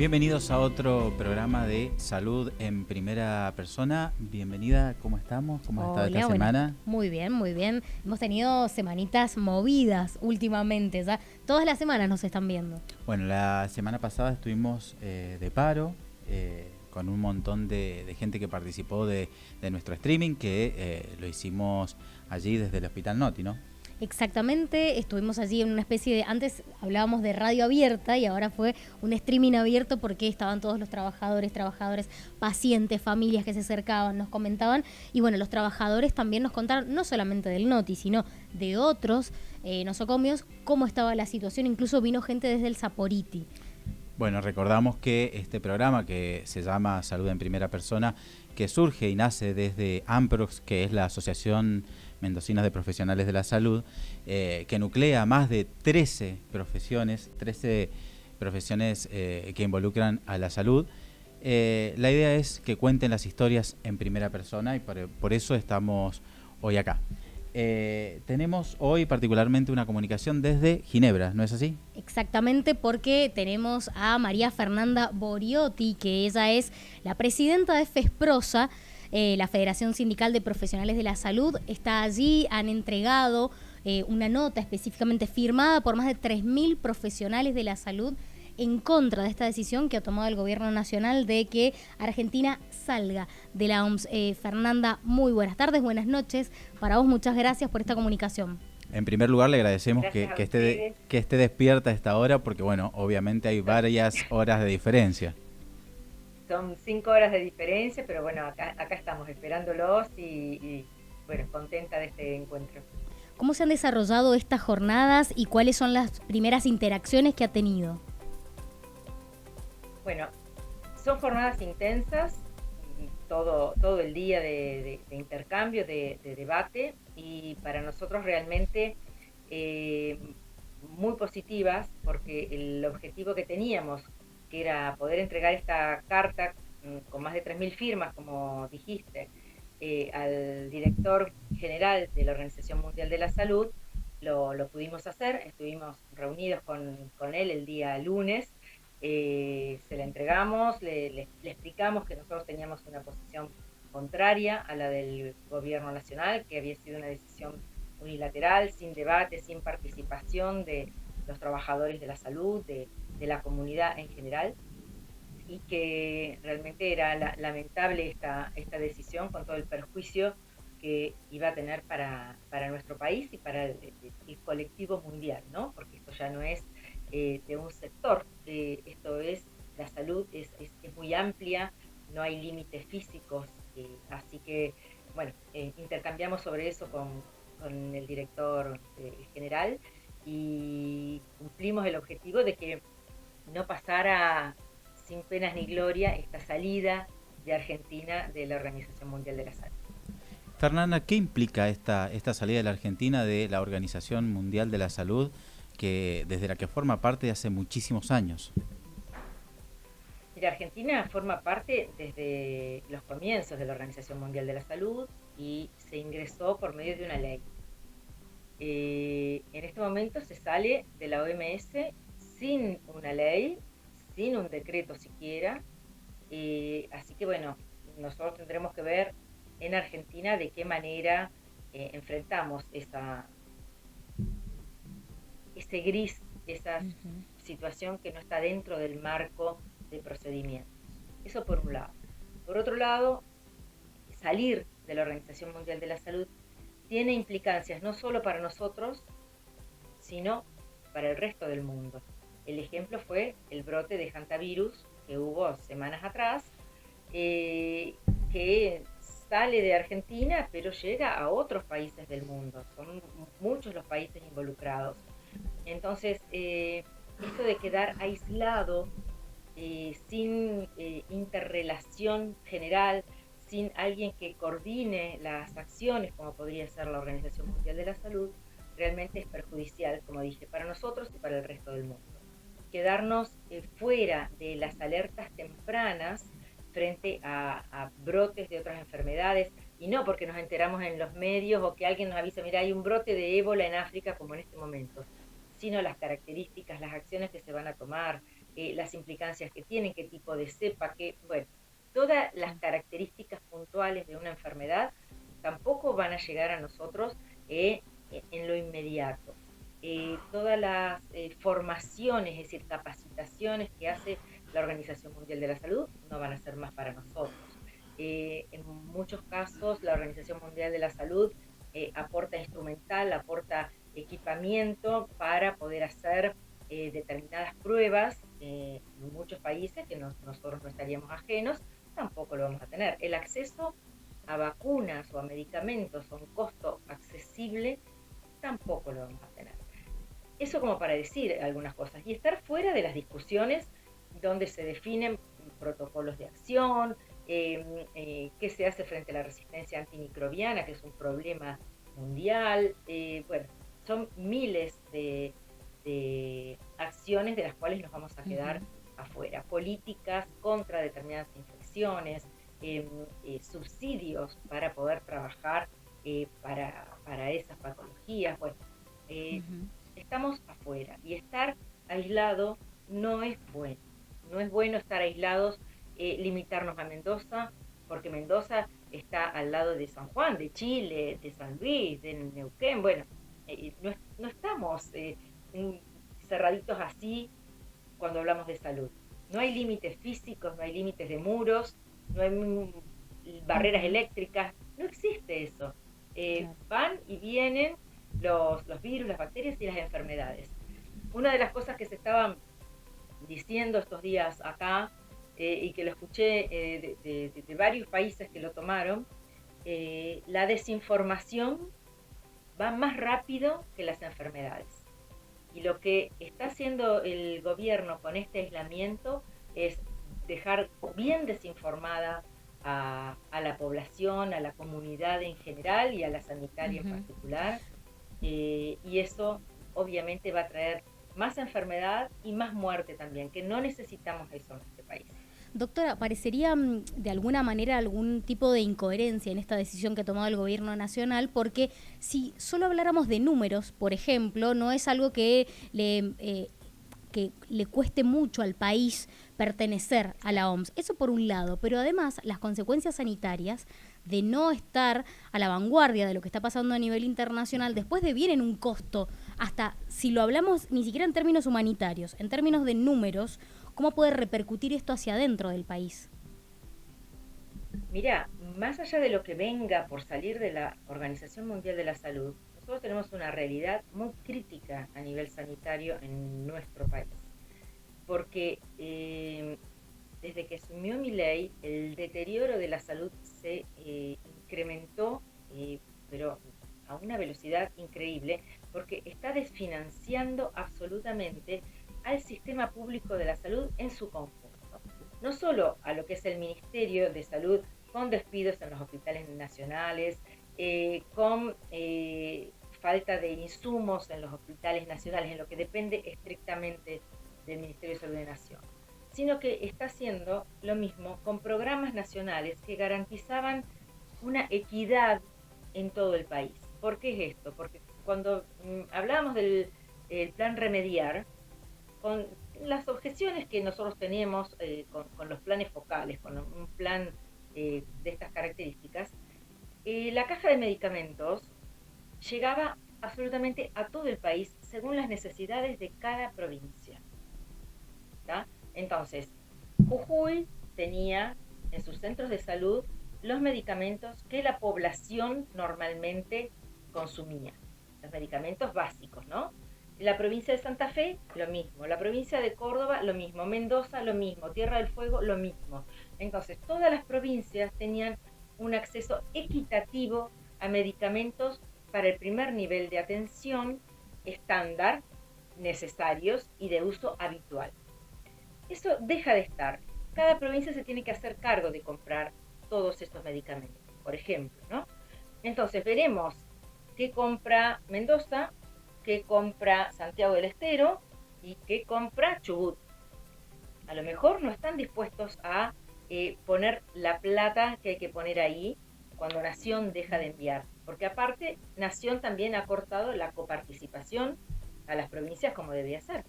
Bienvenidos a otro programa de Salud en Primera Persona. Bienvenida, ¿cómo estamos? ¿Cómo has estado esta semana? Muy bien, muy bien. Hemos tenido semanitas movidas últimamente, ya todas las semanas nos están viendo. Bueno, la semana pasada estuvimos de paro con un montón de gente que participó de nuestro streaming, que lo hicimos allí desde el Hospital Noti, ¿no? Exactamente, estuvimos allí en una especie de, antes hablábamos de radio abierta y ahora fue un streaming abierto porque estaban todos los trabajadores, pacientes, familias que se acercaban, nos comentaban, y bueno, los trabajadores también nos contaron, no solamente del Noti, sino de otros nosocomios, cómo estaba la situación, incluso vino gente desde el Saporiti. Bueno, recordamos que este programa, que se llama Salud en Primera Persona, que surge y nace desde AMPROX, que es la Asociación Mendocina de Profesionales de la Salud, que nuclea más de 13 profesiones que involucran a la salud. La idea es que cuenten las historias en primera persona y por eso estamos hoy acá. Tenemos hoy particularmente una comunicación desde Ginebra, ¿no es así? Exactamente, porque tenemos a María Fernanda Boriotti, que ella es la presidenta de FESPROSA, la Federación Sindical de Profesionales de la Salud. Está allí, han entregado una nota específicamente firmada por más de 3.000 profesionales de la salud en contra de esta decisión que ha tomado el gobierno nacional de que Argentina salga de la OMS. Fernanda, muy buenas tardes, buenas noches. Para vos, muchas gracias por esta comunicación. En primer lugar, le agradecemos que esté despierta a esta hora, porque bueno, obviamente hay varias horas de diferencia. Son 5 horas de diferencia, pero bueno, acá estamos esperándolos y bueno, contenta de este encuentro. ¿Cómo se han desarrollado estas jornadas y cuáles son las primeras interacciones que ha tenido? Bueno, son jornadas intensas, todo el día de intercambio, de debate, y para nosotros realmente muy positivas, porque el objetivo que teníamos, que era poder entregar esta carta con más de 3.000 firmas, como dijiste, al director general de la Organización Mundial de la Salud, lo pudimos hacer. Estuvimos reunidos con él el día lunes. Se la entregamos, le explicamos que nosotros teníamos una posición contraria a la del gobierno nacional, que había sido una decisión unilateral, sin debate, sin participación de los trabajadores de la salud, de la comunidad en general, y que realmente era lamentable esta decisión, con todo el perjuicio que iba a tener para nuestro país y para el colectivo mundial, ¿no? Porque esto ya no es de un sector, esto es, la salud es muy amplia, no hay límites físicos, así que, bueno, intercambiamos sobre eso con el director general, y cumplimos el objetivo de que no pasara sin penas ni gloria esta salida de Argentina de la Organización Mundial de la Salud. Fernanda, ¿qué implica esta salida de la Argentina de la Organización Mundial de la Salud, desde la que forma parte de hace muchísimos años? Mira, Argentina forma parte desde los comienzos de la Organización Mundial de la Salud y se ingresó por medio de una ley. En este momento se sale de la OMS sin una ley, sin un decreto siquiera, así que bueno, nosotros tendremos que ver en Argentina de qué manera enfrentamos ese gris, esa situación que no está dentro del marco de procedimientos. Eso por un lado. Por otro lado, salir de la Organización Mundial de la Salud tiene implicancias no solo para nosotros, sino para el resto del mundo. El ejemplo fue el brote de hantavirus que hubo semanas atrás, que sale de Argentina, pero llega a otros países del mundo. Son muchos los países involucrados. Entonces, esto de quedar aislado, sin interrelación general, sin alguien que coordine las acciones, como podría ser la Organización Mundial de la Salud, realmente es perjudicial, como dije, para nosotros y para el resto del mundo. Quedarnos fuera de las alertas tempranas frente a brotes de otras enfermedades, y no porque nos enteramos en los medios o que alguien nos avisa, mira, hay un brote de ébola en África como en este momento, sino las características, las acciones que se van a tomar, las implicancias que tienen, qué tipo de cepa, bueno, todas las características puntuales de una enfermedad tampoco van a llegar a nosotros en lo inmediato. Todas las formaciones, es decir, capacitaciones que hace la Organización Mundial de la Salud no van a ser más para nosotros. En muchos casos la Organización Mundial de la Salud aporta instrumental, aporta equipamiento para poder hacer determinadas pruebas en muchos países que nosotros no estaríamos ajenos, tampoco lo vamos a tener. El acceso a vacunas o a medicamentos a un costo accesible tampoco lo vamos a tener. Eso como para decir algunas cosas y estar fuera de las discusiones donde se definen protocolos de acción, qué se hace frente a la resistencia antimicrobiana, que es un problema mundial. Bueno, son miles de acciones de las cuales nos vamos a quedar afuera. Políticas contra determinadas infecciones, subsidios para poder trabajar para esas patologías. Bueno, estamos afuera y estar aislado no es bueno. No es bueno estar aislados, limitarnos a Mendoza, porque Mendoza está al lado de San Juan, de Chile, de San Luis, de Neuquén. Bueno, no estamos cerraditos así cuando hablamos de salud. No hay límites físicos, no hay límites de muros, no hay barreras eléctricas, no existe eso. Van y vienen los virus, las bacterias y las enfermedades. Una de las cosas que se estaban diciendo estos días acá, y que lo escuché de varios países que lo tomaron, la desinformación va más rápido que las enfermedades. Y lo que está haciendo el gobierno con este aislamiento es dejar bien desinformada a la población, a la comunidad en general y a la sanitaria en particular, y eso obviamente va a traer más enfermedad y más muerte también, que no necesitamos eso en este país. Doctora, ¿parecería de alguna manera algún tipo de incoherencia en esta decisión que ha tomado el gobierno nacional? Porque si solo habláramos de números, por ejemplo, no es algo que le cueste mucho al país pertenecer a la OMS. Eso por un lado, pero además las consecuencias sanitarias de no estar a la vanguardia de lo que está pasando a nivel internacional, después devienen un costo, hasta si lo hablamos ni siquiera en términos humanitarios, en términos de números, ¿cómo puede repercutir esto hacia adentro del país? Mira, más allá de lo que venga por salir de la Organización Mundial de la Salud, nosotros tenemos una realidad muy crítica a nivel sanitario en nuestro país, porque desde que asumió Milei, el deterioro de la salud se incrementó, pero a una velocidad increíble, porque está desfinanciando absolutamente al sistema público de la salud en su conjunto. No solo a lo que es el Ministerio de Salud, con despidos en los hospitales nacionales, con falta de insumos en los hospitales nacionales, en lo que depende estrictamente del Ministerio de Salud de Nación, sino que está haciendo lo mismo con programas nacionales que garantizaban una equidad en todo el país. ¿Por qué es esto? Porque cuando hablábamos del plan Remediar, con las objeciones que nosotros teníamos con los planes focales, con un plan de estas características, la caja de medicamentos llegaba absolutamente a todo el país según las necesidades de cada provincia. ¿Tá? Entonces, Jujuy tenía en sus centros de salud los medicamentos que la población normalmente consumía, los medicamentos básicos, ¿no? La provincia de Santa Fe, lo mismo. La provincia de Córdoba, lo mismo. Mendoza, lo mismo. Tierra del Fuego, lo mismo. Entonces, todas las provincias tenían un acceso equitativo a medicamentos para el primer nivel de atención estándar, necesarios y de uso habitual. Eso deja de estar. Cada provincia se tiene que hacer cargo de comprar todos estos medicamentos, por ejemplo, ¿no? Entonces, veremos qué compra Mendoza, qué compra Santiago del Estero y qué compra Chubut. A lo mejor no están dispuestos a poner la plata que hay que poner ahí cuando Nación deja de enviar, porque aparte Nación también ha cortado la coparticipación a las provincias como debía ser.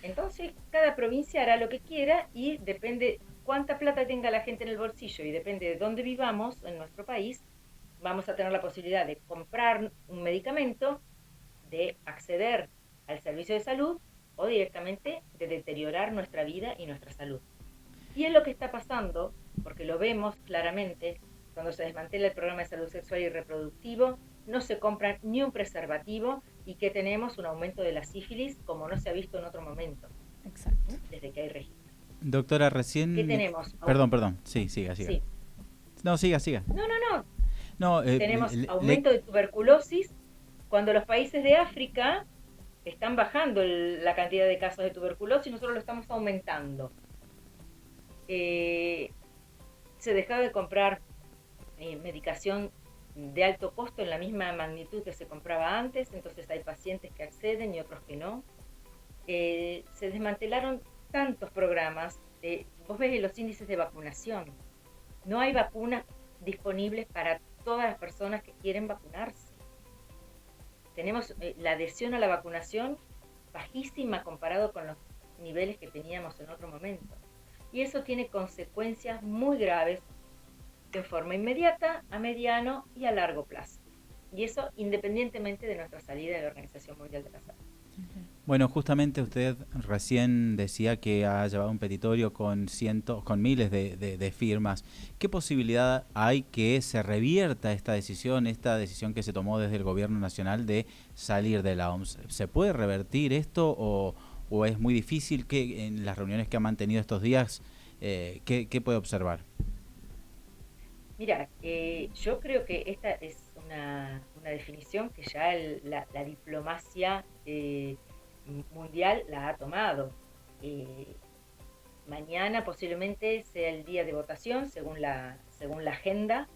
Entonces, cada provincia hará lo que quiera y depende cuánta plata tenga la gente en el bolsillo y depende de dónde vivamos en nuestro país, vamos a tener la posibilidad de comprar un medicamento, de acceder al servicio de salud o directamente de deteriorar nuestra vida y nuestra salud. Y es lo que está pasando, porque lo vemos claramente, cuando se desmantela el programa de salud sexual y reproductivo, no se compra ni un preservativo y que tenemos un aumento de la sífilis como no se ha visto en otro momento. Exacto. Desde que hay registro. Doctora, recién... ¿Qué tenemos? Perdón. Sí, siga. Sí. No, siga. No, tenemos aumento de tuberculosis cuando los países de África están bajando la cantidad de casos de tuberculosis y nosotros lo estamos aumentando. Se dejaba de comprar medicación de alto costo en la misma magnitud que se compraba antes, entonces hay pacientes que acceden y otros que no. Se desmantelaron tantos programas. Vos ves los índices de vacunación. No hay vacunas disponibles para todas las personas que quieren vacunarse. Tenemos la adhesión a la vacunación bajísima comparado con los niveles que teníamos en otro momento. Y eso tiene consecuencias muy graves de forma inmediata, a mediano y a largo plazo. Y eso independientemente de nuestra salida de la Organización Mundial de la Salud. Bueno, justamente usted recién decía que ha llevado un petitorio con miles de firmas. ¿Qué posibilidad hay que se revierta esta decisión que se tomó desde el gobierno nacional de salir de la OMS? ¿Se puede revertir esto o es muy difícil? Que en las reuniones que ha mantenido estos días, ¿qué puede observar? Mira, yo creo que esta es una definición que ya la diplomacia mundial la ha tomado. Mañana posiblemente sea el día de votación según la agenda.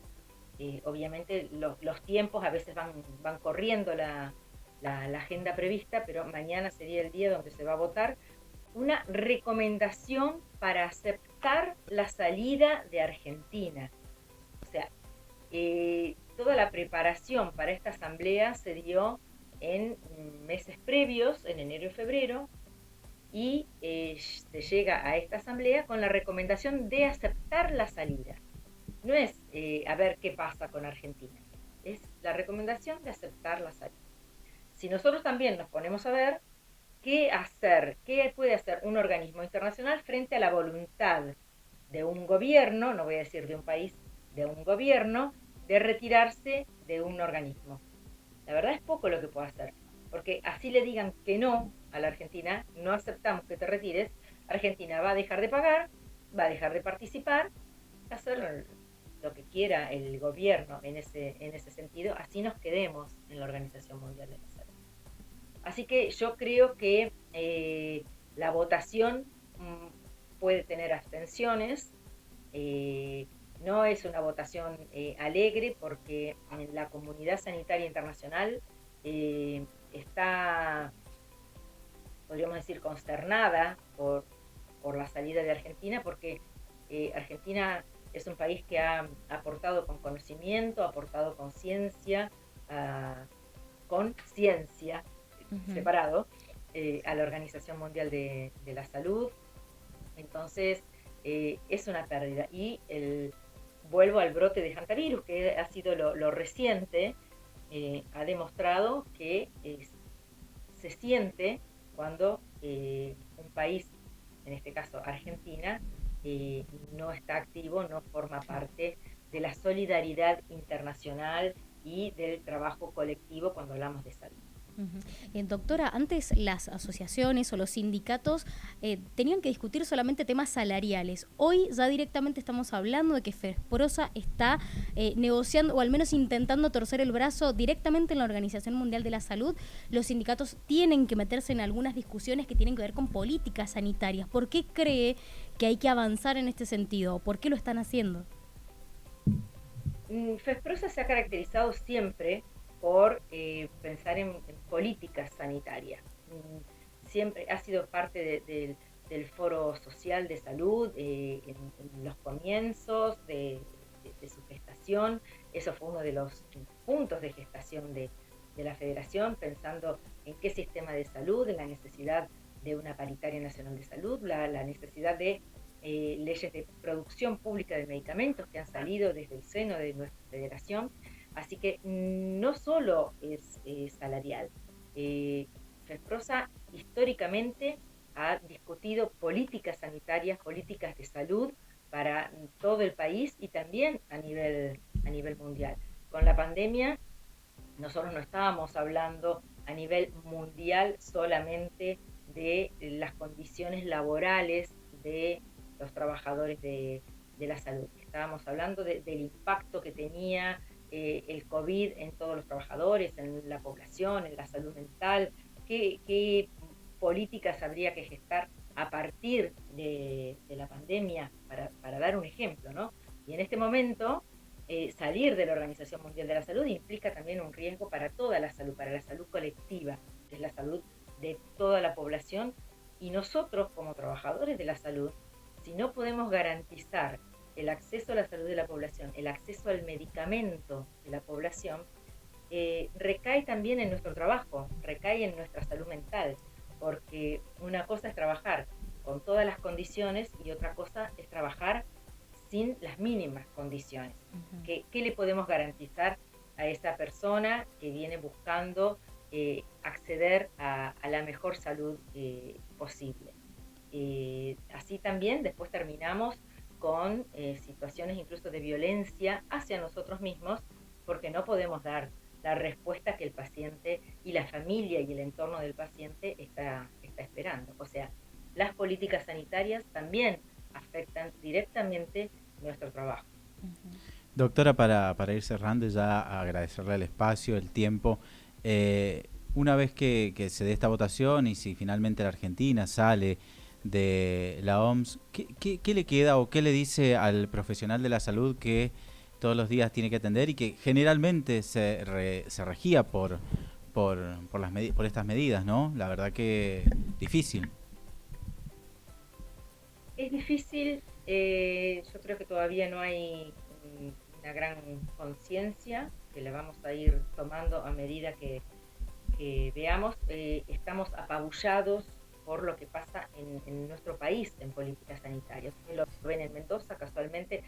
Obviamente los tiempos a veces van corriendo la agenda prevista, pero mañana sería el día donde se va a votar una recomendación para aceptar la salida de Argentina. O sea, toda la preparación para esta asamblea se dio en meses previos, en enero y febrero, y se llega a esta asamblea con la recomendación de aceptar la salida. No es a ver qué pasa con Argentina, es la recomendación de aceptar la salida. Si nosotros también nos ponemos a ver qué puede hacer un organismo internacional frente a la voluntad de un gobierno, no voy a decir de un país, de un gobierno, de retirarse de un organismo. La verdad es poco lo que puede hacer, porque así le digan que no a la Argentina, no aceptamos que te retires, Argentina va a dejar de pagar, va a dejar de participar, va a hacer lo que quiera el gobierno en ese sentido, así nos quedemos en la Organización Mundial de la Salud. Así que yo creo que la votación puede tener abstenciones, no es una votación alegre porque la comunidad sanitaria internacional está, podríamos decir, consternada por la salida de Argentina, porque Argentina es un país que ha aportado con conocimiento, ha aportado con ciencia, separado, a la Organización Mundial de la Salud. Entonces, es una pérdida. Y vuelvo al brote de hantavirus, que ha sido lo reciente, ha demostrado que se siente cuando un país, en este caso Argentina, no está activo, no forma parte de la solidaridad internacional y del trabajo colectivo cuando hablamos de salud. Doctora, antes las asociaciones o los sindicatos tenían que discutir solamente temas salariales. Hoy ya directamente estamos hablando de que FESPROSA está negociando o al menos intentando torcer el brazo directamente en la Organización Mundial de la Salud. Los sindicatos tienen que meterse en algunas discusiones que tienen que ver con políticas sanitarias. ¿Por qué cree que hay que avanzar en este sentido? ¿Por qué lo están haciendo? FESPROSA se ha caracterizado siempre por pensar en políticas sanitarias. Siempre ha sido parte del foro social de salud en los comienzos de su gestación. Eso fue uno de los puntos de gestación de la federación, pensando en qué sistema de salud, en la necesidad de una paritaria nacional de salud, la necesidad de leyes de producción pública de medicamentos que han salido desde el seno de nuestra federación. Así que no solo es salarial. FESPROSA históricamente ha discutido políticas sanitarias, políticas de salud para todo el país y también a nivel mundial. Con la pandemia, nosotros no estábamos hablando a nivel mundial solamente de las condiciones laborales de los trabajadores de la salud. Estábamos hablando del impacto que tenía el COVID en todos los trabajadores, en la población, en la salud mental, qué políticas habría que gestar a partir de la pandemia, para dar un ejemplo, ¿no? Y en este momento, salir de la Organización Mundial de la Salud implica también un riesgo para toda la salud, para la salud colectiva, que es la salud de toda la población, y nosotros como trabajadores de la salud, si no podemos garantizar el acceso a la salud de la población, el acceso al medicamento de la población, recae también en nuestro trabajo, recae en nuestra salud mental, porque una cosa es trabajar con todas las condiciones y otra cosa es trabajar sin las mínimas condiciones. Uh-huh. ¿Qué le podemos garantizar a esa persona que viene buscando acceder a la mejor salud posible? Así también después terminamos con situaciones incluso de violencia hacia nosotros mismos, porque no podemos dar la respuesta que el paciente y la familia y el entorno del paciente está esperando. O sea, las políticas sanitarias también afectan directamente nuestro trabajo. Uh-huh. Doctora, para ir cerrando, ya agradecerle el espacio, el tiempo. Una vez que se dé esta votación y si finalmente la Argentina sale de la OMS, ¿qué le queda o qué le dice al profesional de la salud que todos los días tiene que atender y que generalmente se regía por estas medidas, ¿no? La verdad que difícil. Es difícil, yo creo que todavía no hay una gran conciencia, que la vamos a ir tomando a medida que veamos. Estamos apabullados por lo que pasa en nuestro país en políticas sanitarias. Lo ven en Mendoza, casualmente,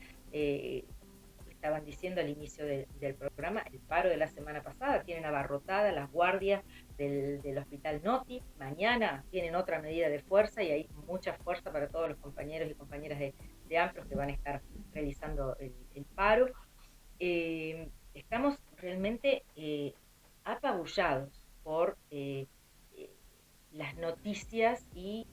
estaban diciendo al inicio del programa, el paro de la semana pasada, tienen abarrotadas las guardias del hospital Noti, mañana tienen otra medida de fuerza y hay mucha fuerza para todos los compañeros y compañeras de AMPROS que van a estar realizando el paro. Estamos realmente apabullados por las noticias y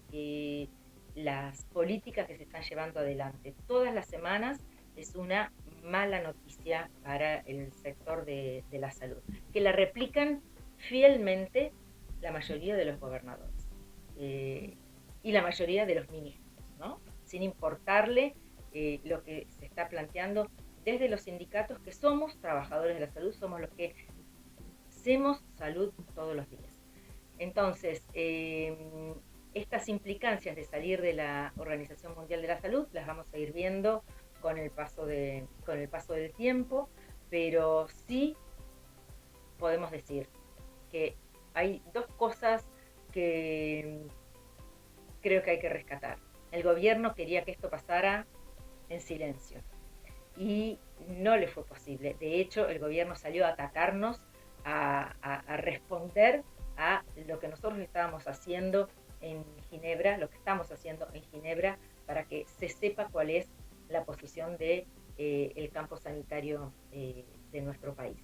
las políticas que se están llevando adelante. Todas las semanas es una mala noticia para el sector de la salud, que la replican fielmente la mayoría de los gobernadores y la mayoría de los ministros, ¿no? Sin importarle lo que se está planteando desde los sindicatos, que somos trabajadores de la salud, somos los que hacemos salud todos los días. Entonces, estas implicancias de salir de la Organización Mundial de la Salud las vamos a ir viendo con el paso del tiempo, pero sí podemos decir que hay dos cosas que creo que hay que rescatar. El gobierno quería que esto pasara en silencio y no le fue posible. De hecho, el gobierno salió a atacarnos, a responder a lo que nosotros estábamos haciendo en Ginebra, lo que estamos haciendo en Ginebra, para que se sepa cuál es la posición de el campo sanitario de nuestro país.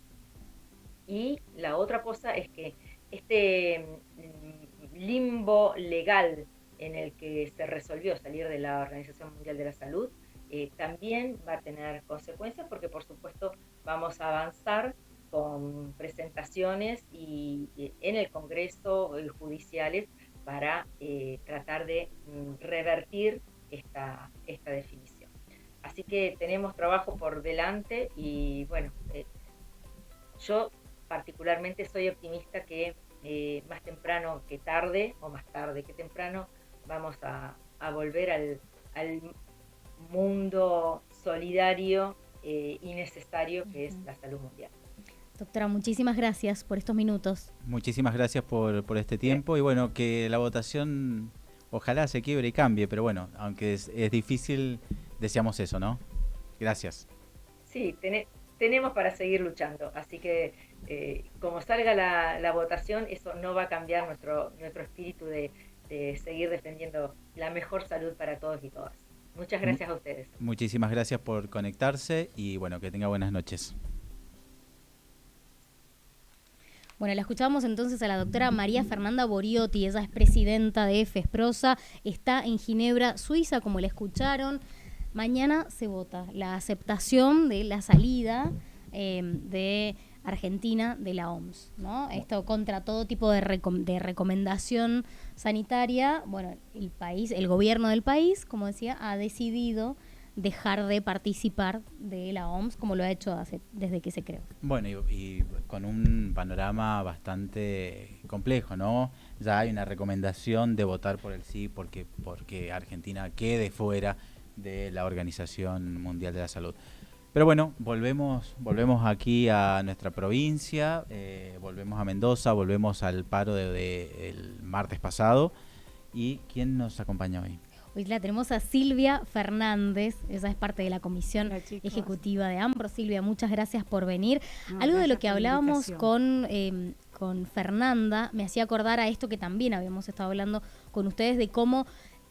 Y la otra cosa es que este limbo legal en el que se resolvió salir de la Organización Mundial de la Salud también va a tener consecuencias, porque por supuesto vamos a avanzar con presentaciones y en el Congreso judiciales para tratar de revertir esta definición. Así que tenemos trabajo por delante y bueno, yo particularmente soy optimista que más temprano que tarde, o más tarde que temprano, vamos a volver al mundo solidario y necesario que es la salud mundial. Doctora, muchísimas gracias por estos minutos. Muchísimas gracias por este tiempo y bueno, que la votación ojalá se quiebre y cambie, pero bueno, aunque es difícil, deseamos eso, ¿no? Gracias. Sí, tenemos para seguir luchando, así que como salga la votación, eso no va a cambiar nuestro espíritu de seguir defendiendo la mejor salud para todos y todas. Muchas gracias a ustedes. Muchísimas gracias por conectarse y bueno, que tenga buenas noches. Bueno, la escuchamos entonces a la doctora María Fernanda Boriotti, ella es presidenta de FESPROSA, está en Ginebra, Suiza, como la escucharon. Mañana se vota la aceptación de la salida de Argentina de la OMS, ¿no? Esto contra todo tipo de recomendación sanitaria. Bueno, el gobierno del país, como decía, ha decidido dejar de participar de la OMS como lo ha hecho desde que se creó. Bueno, y con un panorama bastante complejo, ¿no? Ya hay una recomendación de votar por el sí porque Argentina quede fuera de la Organización Mundial de la Salud. Pero bueno, volvemos aquí a nuestra provincia, volvemos a Mendoza, volvemos al paro del martes pasado. ¿Y quién nos acompaña hoy? Hoy la tenemos a Silvia Fernández, ella es parte de la comisión ejecutiva de AMPRO. Silvia, muchas gracias por venir. Algo de lo que hablábamos con Fernanda me hacía acordar a esto que también habíamos estado hablando con ustedes, de cómo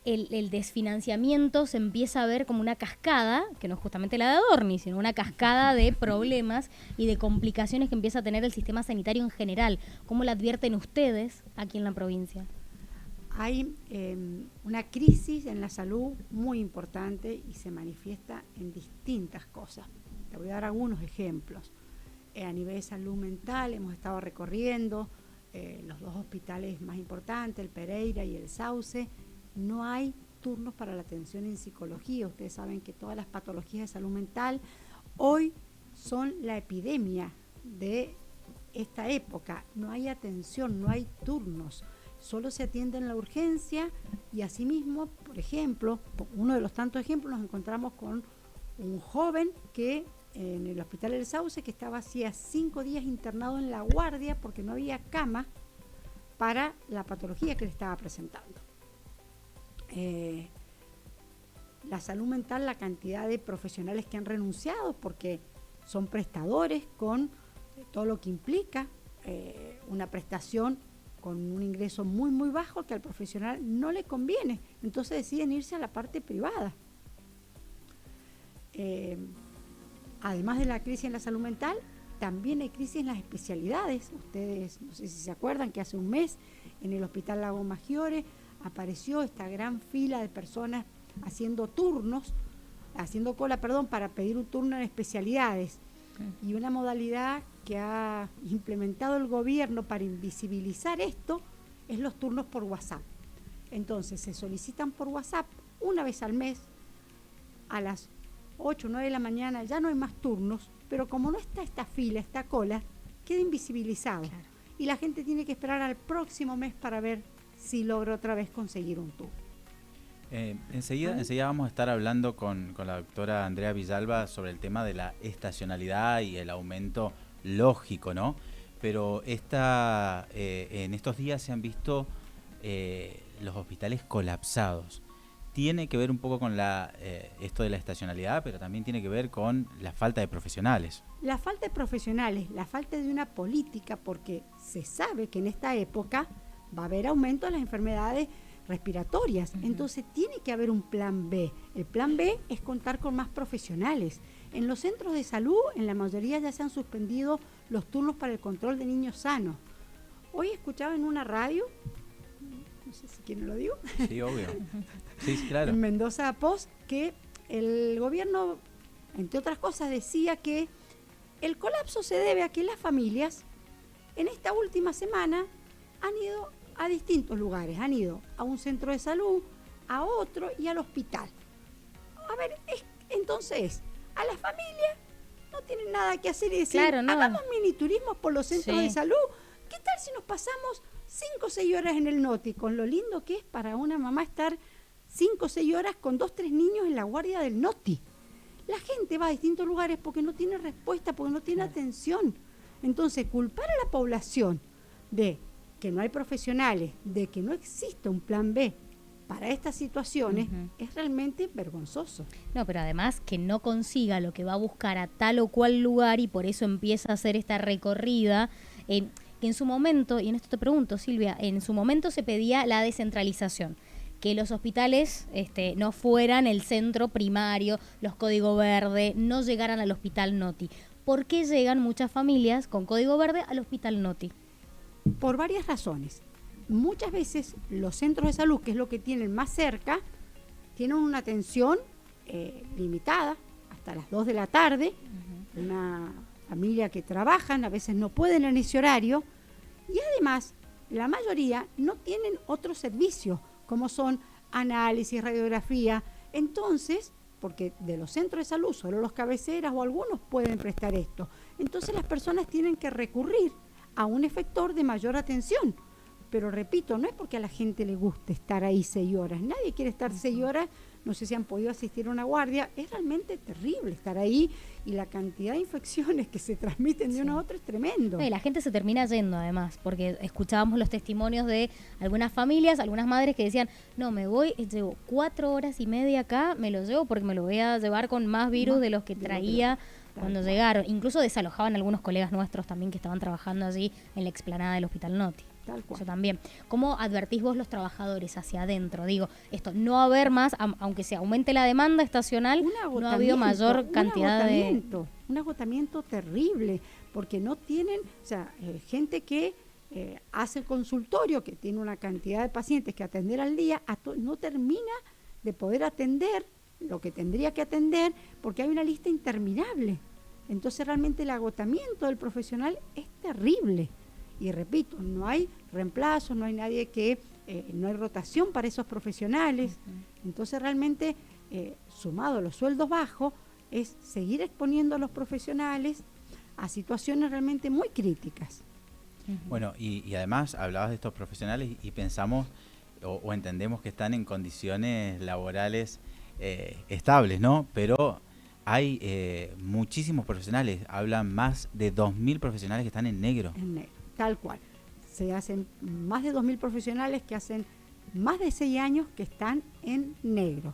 el desfinanciamiento se empieza a ver como una cascada, que no es justamente la de Adorni, sino una cascada de problemas y de complicaciones que empieza a tener el sistema sanitario en general. ¿Cómo la advierten ustedes aquí en la provincia? Hay una crisis en la salud muy importante y se manifiesta en distintas cosas. Te voy a dar algunos ejemplos. A nivel de salud mental hemos estado recorriendo los dos hospitales más importantes, el Pereira y el Sauce. No hay turnos para la atención en psicología. Ustedes saben que todas las patologías de salud mental hoy son la epidemia de esta época. No hay atención, no hay turnos. Solo se atiende en la urgencia y asimismo, por ejemplo, uno de los tantos ejemplos, nos encontramos con un joven que en el Hospital del Sauce que estaba hacía 5 días internado en la guardia porque no había cama para la patología que le estaba presentando. La salud mental, la cantidad de profesionales que han renunciado porque son prestadores con todo lo que implica una prestación con un ingreso muy muy bajo que al profesional no le conviene, entonces deciden irse a la parte privada. Además de la crisis en la salud mental, también hay crisis en las especialidades. Ustedes no sé si se acuerdan que hace un mes en el Hospital Lago Maggiore apareció esta gran fila de personas haciendo cola para pedir un turno en especialidades. Y una modalidad que ha implementado el gobierno para invisibilizar esto es los turnos por WhatsApp. Entonces se solicitan por WhatsApp una vez al mes a las 8 o 9 de la mañana, ya no hay más turnos, pero como no está esta fila, esta cola, queda invisibilizado. Claro. Y la gente tiene que esperar al próximo mes para ver si logra otra vez conseguir un turno. Enseguida vamos a estar hablando con la doctora Andrea Villalba sobre el tema de la estacionalidad y el aumento lógico, ¿no? Pero en estos días se han visto los hospitales colapsados. Tiene que ver un poco con esto de la estacionalidad, pero también tiene que ver con la falta de profesionales. La falta de profesionales, la falta de una política, porque se sabe que en esta época va a haber aumento de las enfermedades respiratorias. Entonces tiene que haber un plan B. El plan B es contar con más profesionales. En los centros de salud, en la mayoría ya se han suspendido los turnos para el control de niños sanos. Hoy escuchaba en una radio, no sé si quieren lo digo. Sí, obvio. Sí, claro. En Mendoza Post, que el gobierno, entre otras cosas, decía que el colapso se debe a que las familias en esta última semana han ido a distintos lugares, han ido a un centro de salud, a otro y al hospital. A ver, entonces, a las familias no tienen nada que hacer y decir, claro, no. Hagamos mini turismos por los centros de salud. ¿Qué tal si nos pasamos 5 o 6 horas en el Noti? Con lo lindo que es para una mamá estar 5 o 6 horas con 2 o 3 niños en la guardia del Noti. La gente va a distintos lugares porque no tiene respuesta, porque no tiene atención. Entonces, culpar a la población de que no hay profesionales, de que no existe un plan B para estas situaciones, es realmente vergonzoso. No, pero además que no consiga lo que va a buscar a tal o cual lugar y por eso empieza a hacer esta recorrida, que en su momento, y en esto te pregunto, Silvia, en su momento se pedía la descentralización, que los hospitales no fueran el centro primario, los código verde, no llegaran al hospital Noti. ¿Por qué llegan muchas familias con código verde al hospital Noti? Por varias razones. Muchas veces los centros de salud, que es lo que tienen más cerca, tienen una atención limitada hasta las 2 de la tarde. Una familia que trabajan, a veces no pueden en ese horario. Y además, la mayoría no tienen otros servicios, como son análisis, radiografía. Entonces, porque de los centros de salud solo los cabeceras o algunos pueden prestar esto. Entonces las personas tienen que recurrir a un efector de mayor atención. Pero repito, no es porque a la gente le guste estar ahí 6 horas. Nadie quiere estar 6 horas. No sé si han podido asistir a una guardia. Es realmente terrible estar ahí y la cantidad de infecciones que se transmiten de uno a otro es tremendo. No, y la gente se termina yendo además, porque escuchábamos los testimonios de algunas familias, algunas madres que decían, no, me voy, llevo 4 horas y media acá, me lo llevo porque me lo voy a llevar con más virus de los que traía cuando llegaron. Incluso desalojaban algunos colegas nuestros también que estaban trabajando allí en la explanada del Hospital Noti. Tal cual. Eso también. ¿Cómo advertís vos los trabajadores hacia adentro? Digo, esto, no haber más, aunque se aumente la demanda estacional, no ha habido mayor cantidad un agotamiento terrible, porque no tienen, o sea, gente que hace el consultorio, que tiene una cantidad de pacientes que atender al día, no termina de poder atender lo que tendría que atender, porque hay una lista interminable. Entonces realmente el agotamiento del profesional es terrible. Y repito, no hay reemplazo, no hay nadie que, no hay rotación para esos profesionales. Entonces realmente, sumado a los sueldos bajos, es seguir exponiendo a los profesionales a situaciones realmente muy críticas. Bueno, y además hablabas de estos profesionales y pensamos o entendemos que están en condiciones laborales estables, ¿no? Pero hay muchísimos profesionales, hablan más de 2.000 profesionales que están en negro. En negro. Tal cual. Se hacen más de 2.000 profesionales que hacen más de 6 años que están en negro.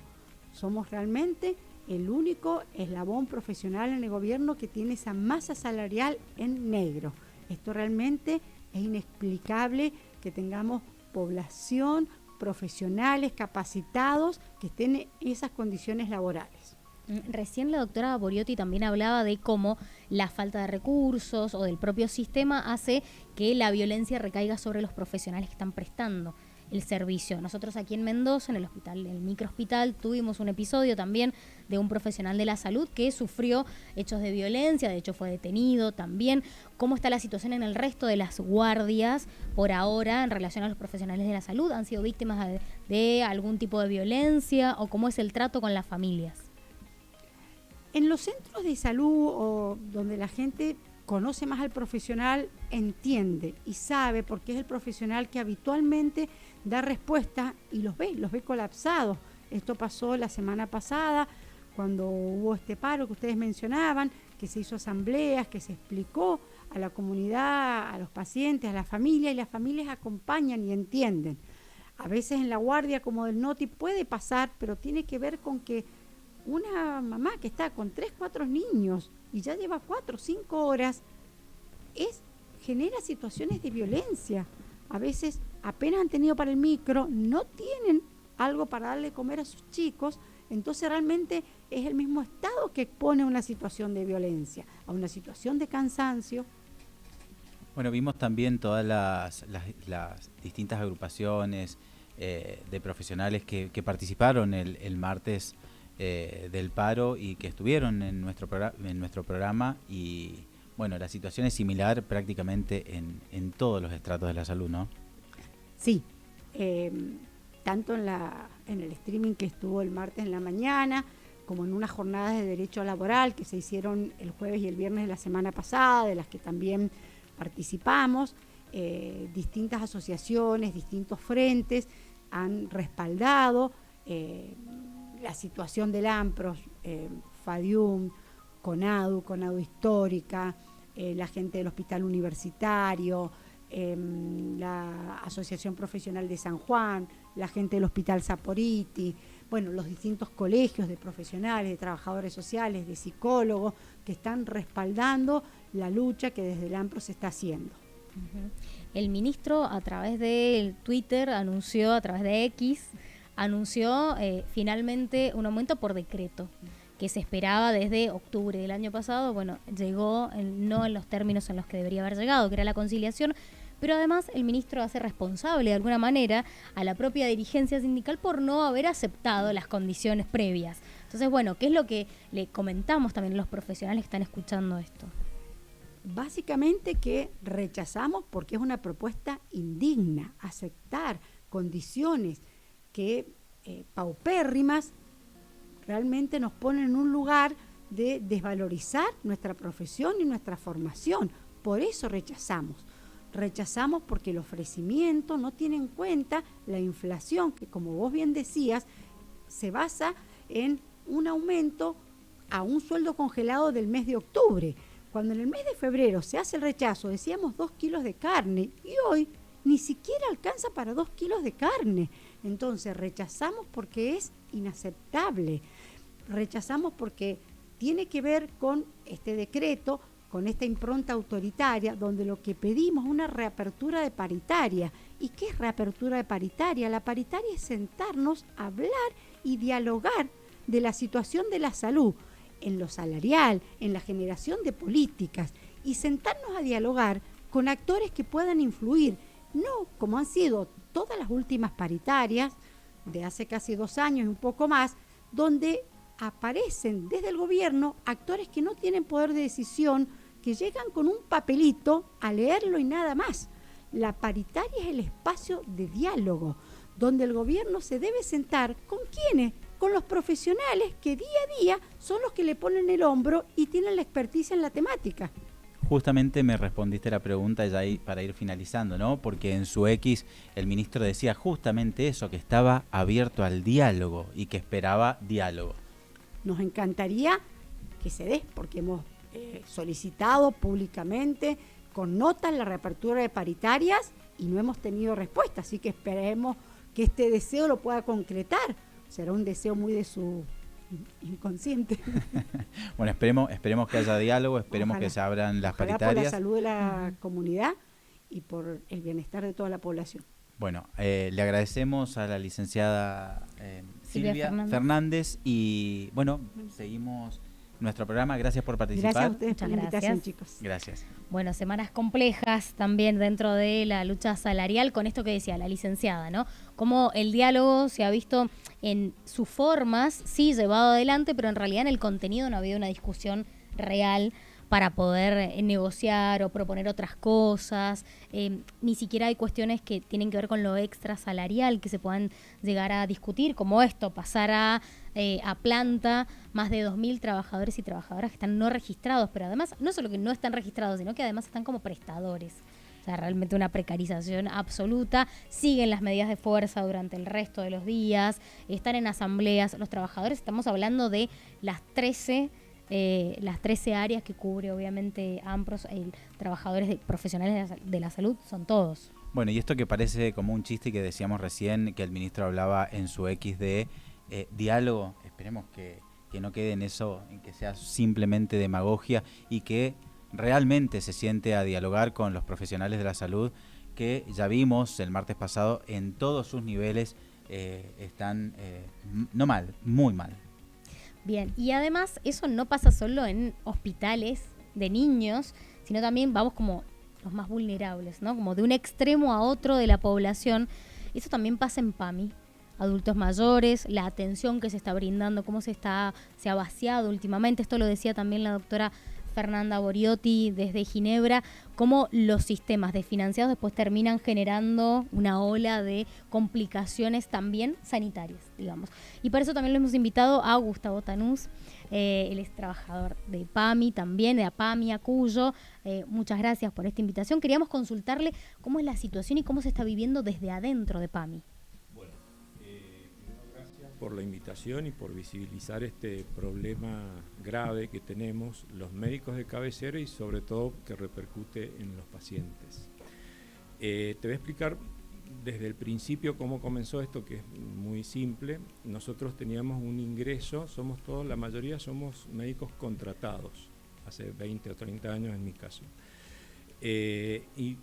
Somos realmente el único eslabón profesional en el gobierno que tiene esa masa salarial en negro. Esto realmente es inexplicable que tengamos población, profesionales capacitados que estén en esas condiciones laborales. Recién la doctora Boriotti también hablaba de cómo la falta de recursos o del propio sistema hace que la violencia recaiga sobre los profesionales que están prestando el servicio. Nosotros aquí en Mendoza, en el hospital, en el microhospital, tuvimos un episodio también de un profesional de la salud que sufrió hechos de violencia, de hecho fue detenido también. ¿Cómo está la situación en el resto de las guardias por ahora en relación a los profesionales de la salud? ¿Han sido víctimas de algún tipo de violencia o cómo es el trato con las familias? En los centros de salud o donde la gente conoce más al profesional, entiende y sabe porque es el profesional que habitualmente da respuesta y los ve colapsados. Esto pasó la semana pasada cuando hubo este paro que ustedes mencionaban, que se hizo asambleas, que se explicó a la comunidad, a los pacientes, a la familia, y las familias acompañan y entienden. A veces en la guardia como del Noti puede pasar, pero tiene que ver con que una mamá que está con 3, 4 niños y ya lleva 4 o 5 horas, genera situaciones de violencia. A veces apenas han tenido para el micro, no tienen algo para darle de comer a sus chicos, entonces realmente es el mismo Estado que expone a una situación de violencia, a una situación de cansancio. Bueno, vimos también todas las distintas agrupaciones de profesionales que participaron el martes del paro y que estuvieron en nuestro programa y bueno, la situación es similar prácticamente en todos los estratos de la salud, ¿no? Sí, tanto en el streaming que estuvo el martes en la mañana, como en unas jornadas de derecho laboral que se hicieron el jueves y el viernes de la semana pasada, de las que también participamos, distintas asociaciones, distintos frentes han respaldado la situación del AMPROS, FADIUM, CONADU Histórica, la gente del Hospital Universitario, la Asociación Profesional de San Juan, la gente del Hospital Saporiti, bueno, los distintos colegios de profesionales, de trabajadores sociales, de psicólogos, que están respaldando la lucha que desde el AMPRO se está haciendo. El ministro, a través de Twitter, anunció, a través de X, anunció finalmente un aumento por decreto que se esperaba desde octubre del año pasado. Bueno, llegó no en los términos en los que debería haber llegado, que era la conciliación, pero además el ministro hace responsable de alguna manera a la propia dirigencia sindical por no haber aceptado las condiciones previas. Entonces, bueno, ¿qué es lo que le comentamos también a los profesionales que están escuchando esto? Básicamente que rechazamos porque es una propuesta indigna, aceptar condiciones que paupérrimas realmente nos ponen en un lugar de desvalorizar nuestra profesión y nuestra formación. Por eso rechazamos. Rechazamos porque el ofrecimiento no tiene en cuenta la inflación, que como vos bien decías, se basa en un aumento a un sueldo congelado del mes de octubre. Cuando en el mes de febrero se hace el rechazo, decíamos 2 kilos de carne, y hoy ni siquiera alcanza para 2 kilos de carne. Entonces rechazamos porque es inaceptable. Rechazamos porque tiene que ver con este decreto, con esta impronta autoritaria, donde lo que pedimos es una reapertura de paritaria. ¿Y qué es reapertura de paritaria? La paritaria es sentarnos a hablar y dialogar de la situación de la salud, en lo salarial, en la generación de políticas, y sentarnos a dialogar con actores que puedan influir, no como han sido todas las últimas paritarias, de hace casi 2 años y un poco más, donde aparecen desde el gobierno actores que no tienen poder de decisión, que llegan con un papelito a leerlo y nada más. La paritaria es el espacio de diálogo, donde el gobierno se debe sentar ¿con quiénes? Con los profesionales que día a día son los que le ponen el hombro y tienen la experticia en la temática. Justamente me respondiste la pregunta ya ahí para ir finalizando, ¿no? Porque en su X el ministro decía justamente eso, que estaba abierto al diálogo y que esperaba diálogo. Nos encantaría que se dé, porque hemos solicitado públicamente con notas la reapertura de paritarias y no hemos tenido respuesta, así que esperemos que este deseo lo pueda concretar. Será un deseo muy de su inconsciente. Bueno, esperemos que haya diálogo, esperemos ojalá, que se abran las ojalá paritarias. Por la salud de la comunidad y por el bienestar de toda la población. Bueno, le agradecemos a la licenciada Silvia Fernández y bueno, seguimos nuestro programa. Gracias por participar. Gracias a ustedes por la invitación, chicos. Gracias. Bueno, semanas complejas también dentro de la lucha salarial, con esto que decía la licenciada, ¿no? Cómo el diálogo se ha visto en sus formas, sí, llevado adelante, pero en realidad en el contenido no ha habido una discusión real para poder negociar o proponer otras cosas. Ni siquiera hay cuestiones que tienen que ver con lo extra salarial que se puedan llegar a discutir, como esto, pasar a planta más de 2.000 trabajadores y trabajadoras que están no registrados, pero además no solo que no están registrados, sino que además están como prestadores. O sea, realmente una precarización absoluta. Siguen las medidas de fuerza durante el resto de los días, están en asambleas. Los trabajadores, estamos hablando de las 13 áreas que cubre obviamente AMPROS, trabajadores profesionales de la salud, son todos. Bueno, y esto que parece como un chiste que decíamos recién, que el ministro hablaba en su X de diálogo, esperemos que no quede en eso, en que sea simplemente demagogia y que realmente se siente a dialogar con los profesionales de la salud, que ya vimos el martes pasado en todos sus niveles están no mal, muy mal. Bien, y además eso no pasa solo en hospitales de niños, sino también vamos como los más vulnerables, ¿no? Como de un extremo a otro de la población. Eso también pasa en PAMI, adultos mayores, la atención que se está brindando, cómo se ha vaciado últimamente. Esto lo decía también la doctora Fernanda Boriotti desde Ginebra, cómo los sistemas desfinanciados después terminan generando una ola de complicaciones también sanitarias, digamos. Y para eso también lo hemos invitado a Gustavo Tanús, él es trabajador de PAMI también, de APAMI, Cuyo. Muchas gracias por esta invitación. Queríamos consultarle cómo es la situación y cómo se está viviendo desde adentro de PAMI. Bueno, primero gracias por la invitación y por visibilizar este problema grave que tenemos los médicos de cabecera y sobre todo que repercute en los pacientes. Te voy a explicar desde el principio cómo comenzó esto, que es muy simple. Nosotros teníamos un ingreso, la mayoría somos médicos contratados, hace 20 o 30 años en mi caso. Y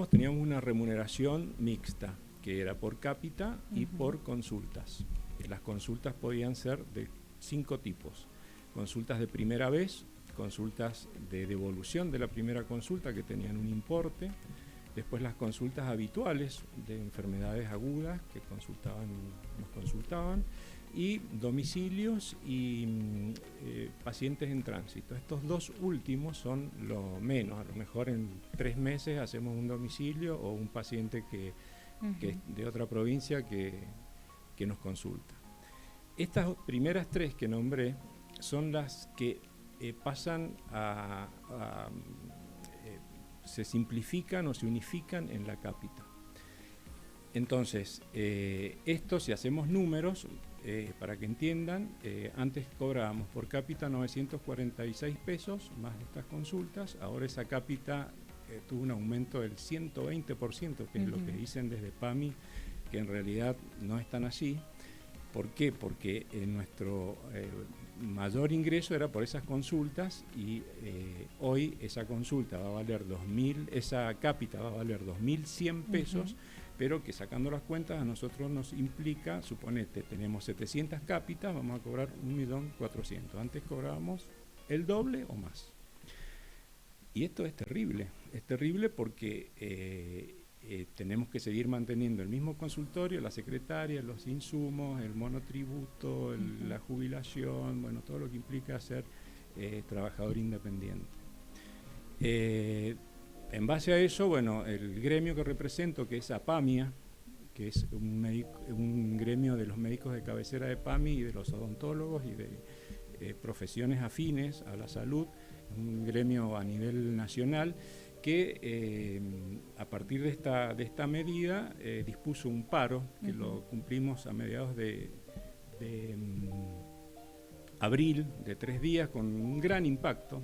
teníamos una remuneración mixta, que era por cápita y por consultas. Las consultas podían ser de 5 tipos: consultas de primera vez, consultas de devolución de la primera consulta que tenían un importe, después las consultas habituales de enfermedades agudas que nos consultaban, y domicilios y pacientes en tránsito. Estos 2 últimos son lo menos, a lo mejor en 3 meses hacemos un domicilio o un paciente que es de otra provincia que nos consulta. Estas primeras 3 que nombré son las que pasan se simplifican o se unifican en la cápita. Entonces, esto, si hacemos números, para que entiendan, antes cobrábamos por cápita 946 pesos más estas consultas. Ahora esa cápita tuvo un aumento del 120%, que es lo que dicen desde PAMI, que en realidad no es tan así. ¿Por qué? Porque nuestro mayor ingreso era por esas consultas y hoy esa consulta va a valer esa cápita va a valer 2.100 pesos, pero que sacando las cuentas a nosotros nos implica, suponete, tenemos 700 cápitas, vamos a cobrar 1.400.000. Antes cobrábamos el doble o más. Y esto es terrible porque tenemos que seguir manteniendo el mismo consultorio, la secretaria, los insumos, el monotributo, la jubilación, bueno, todo lo que implica ser trabajador independiente. En base a eso, bueno, el gremio que represento, que es APAMIA, que es un gremio de los médicos de cabecera de PAMI y de los odontólogos y de profesiones afines a la salud, un gremio a nivel nacional, que a partir de esta medida dispuso un paro, que lo cumplimos a mediados de abril, de 3 días, con un gran impacto.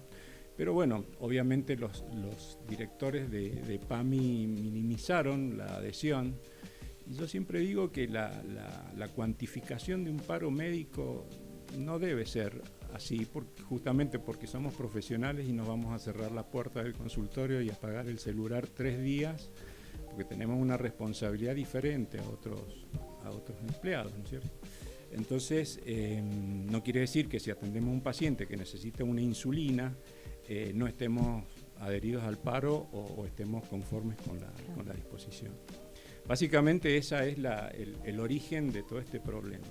Pero bueno, obviamente los directores de PAMI minimizaron la adhesión. Y yo siempre digo que la cuantificación de un paro médico no debe ser así, justamente porque somos profesionales y nos vamos a cerrar la puerta del consultorio y apagar el celular 3 días, porque tenemos una responsabilidad diferente a otros empleados, ¿no es cierto? Entonces, no quiere decir que si atendemos a un paciente que necesita una insulina, no estemos adheridos al paro o estemos conformes con la disposición. Básicamente esa es el origen de todo este problema.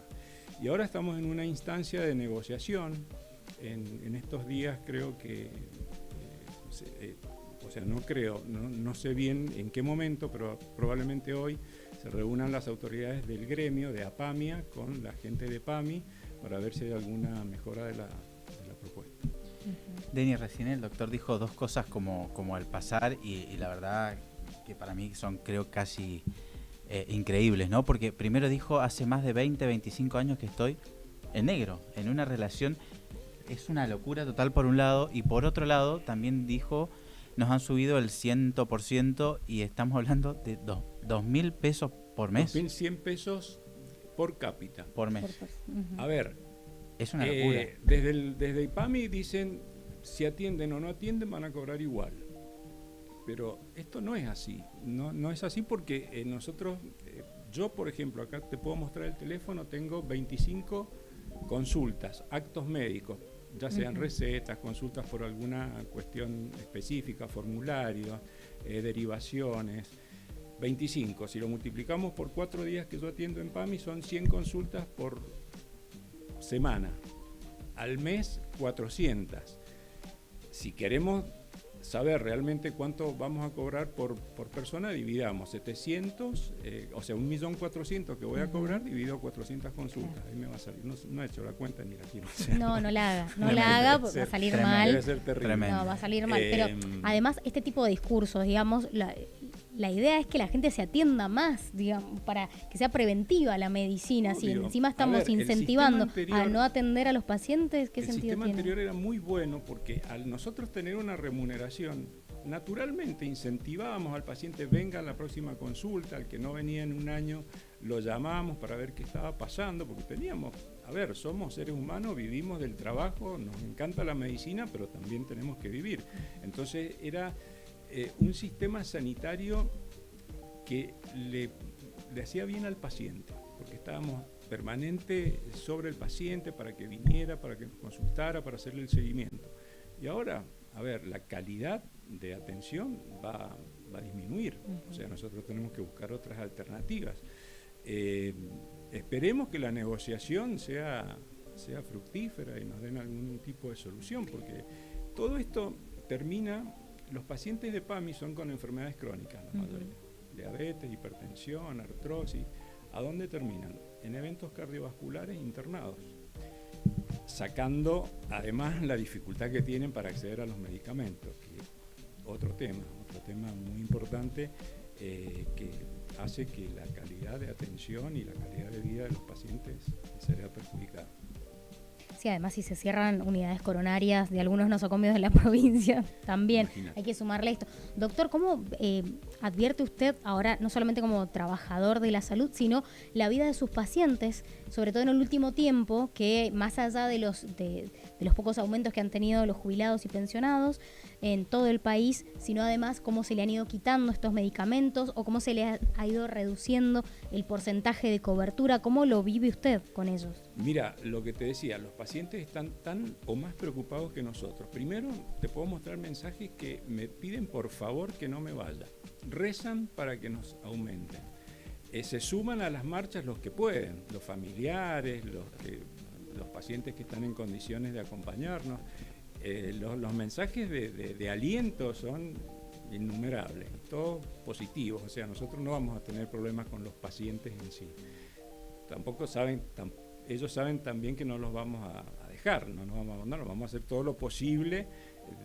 Y ahora estamos en una instancia de negociación. En estos días creo que, no sé bien en qué momento, pero probablemente hoy se reúnan las autoridades del gremio de APAMIA con la gente de PAMI para ver si hay alguna mejora de la propuesta. Deni, recién el doctor dijo 2 cosas como al pasar y la verdad que para mí son, creo, casi increíbles, ¿no? Porque primero dijo, hace más de 20, 25 años que estoy en negro, en una relación. Es una locura total por un lado, y por otro lado también dijo, nos han subido el 100% y estamos hablando de 2.000 pesos por mes. 2.100 pesos por cápita. Por mes. A ver, es una locura. Desde IPAMI dicen, si atienden o no atienden van a cobrar igual. Pero esto no es así, no es así porque nosotros, yo por ejemplo, acá te puedo mostrar el teléfono, tengo 25 consultas, actos médicos, ya sean recetas, consultas por alguna cuestión específica, formularios, derivaciones, 25. Si lo multiplicamos por 4 días que yo atiendo en PAMI, son 100 consultas por semana. Al mes, 400. Si queremos saber realmente cuánto vamos a cobrar por persona, dividamos 700, o sea, 1.400.000 que voy a cobrar, divido 400 consultas. Ahí me va a salir. No he hecho la cuenta ni la quiero hacer. No la haga, porque va a salir mal. Debe ser terrible. No, va a salir mal. Pero además, este tipo de discursos, digamos, la idea es que la gente se atienda más, digamos, para que sea preventiva la medicina. Si encima estamos incentivando a no atender a los pacientes, ¿qué sentido tiene? El sistema anterior era muy bueno porque al nosotros tener una remuneración, naturalmente incentivábamos al paciente, venga a la próxima consulta, al que no venía en un año lo llamábamos para ver qué estaba pasando, porque teníamos, somos seres humanos, vivimos del trabajo, nos encanta la medicina, pero también tenemos que vivir. Entonces era un sistema sanitario que le hacía bien al paciente, porque estábamos permanente sobre el paciente para que viniera, para que nos consultara, para hacerle el seguimiento. Y ahora, la calidad de atención va a disminuir. O sea, nosotros tenemos que buscar otras alternativas. Esperemos que la negociación sea fructífera y nos den algún tipo de solución, porque todo esto termina, los pacientes de PAMI son con enfermedades crónicas, la mayoría, diabetes, hipertensión, artrosis. ¿A dónde terminan? En eventos cardiovasculares internados, sacando además la dificultad que tienen para acceder a los medicamentos, que otro tema muy importante que hace que la calidad de atención y la calidad de vida de los pacientes se vea perjudicada. Sí, además si se cierran unidades coronarias de algunos nosocomios de la provincia, también hay que sumarle esto. Doctor, ¿cómo advierte usted ahora, no solamente como trabajador de la salud, sino la vida de sus pacientes, sobre todo en el último tiempo, que más allá de los pocos aumentos que han tenido los jubilados y pensionados en todo el país, sino además cómo se le han ido quitando estos medicamentos o cómo se le ha ido reduciendo el porcentaje de cobertura? ¿Cómo lo vive usted con ellos? Mira, lo que te decía, los pacientes están tan o más preocupados que nosotros. Primero, te puedo mostrar mensajes que me piden por favor que no me vaya. Rezan para que nos aumenten. Se suman a las marchas los que pueden, los familiares, los pacientes que están en condiciones de acompañarnos. Los mensajes de aliento son innumerables, todos positivos. O sea, nosotros no vamos a tener problemas con los pacientes en sí. Tampoco ellos saben también que no los vamos a dejar, no nos vamos a abandonar, vamos a hacer todo lo posible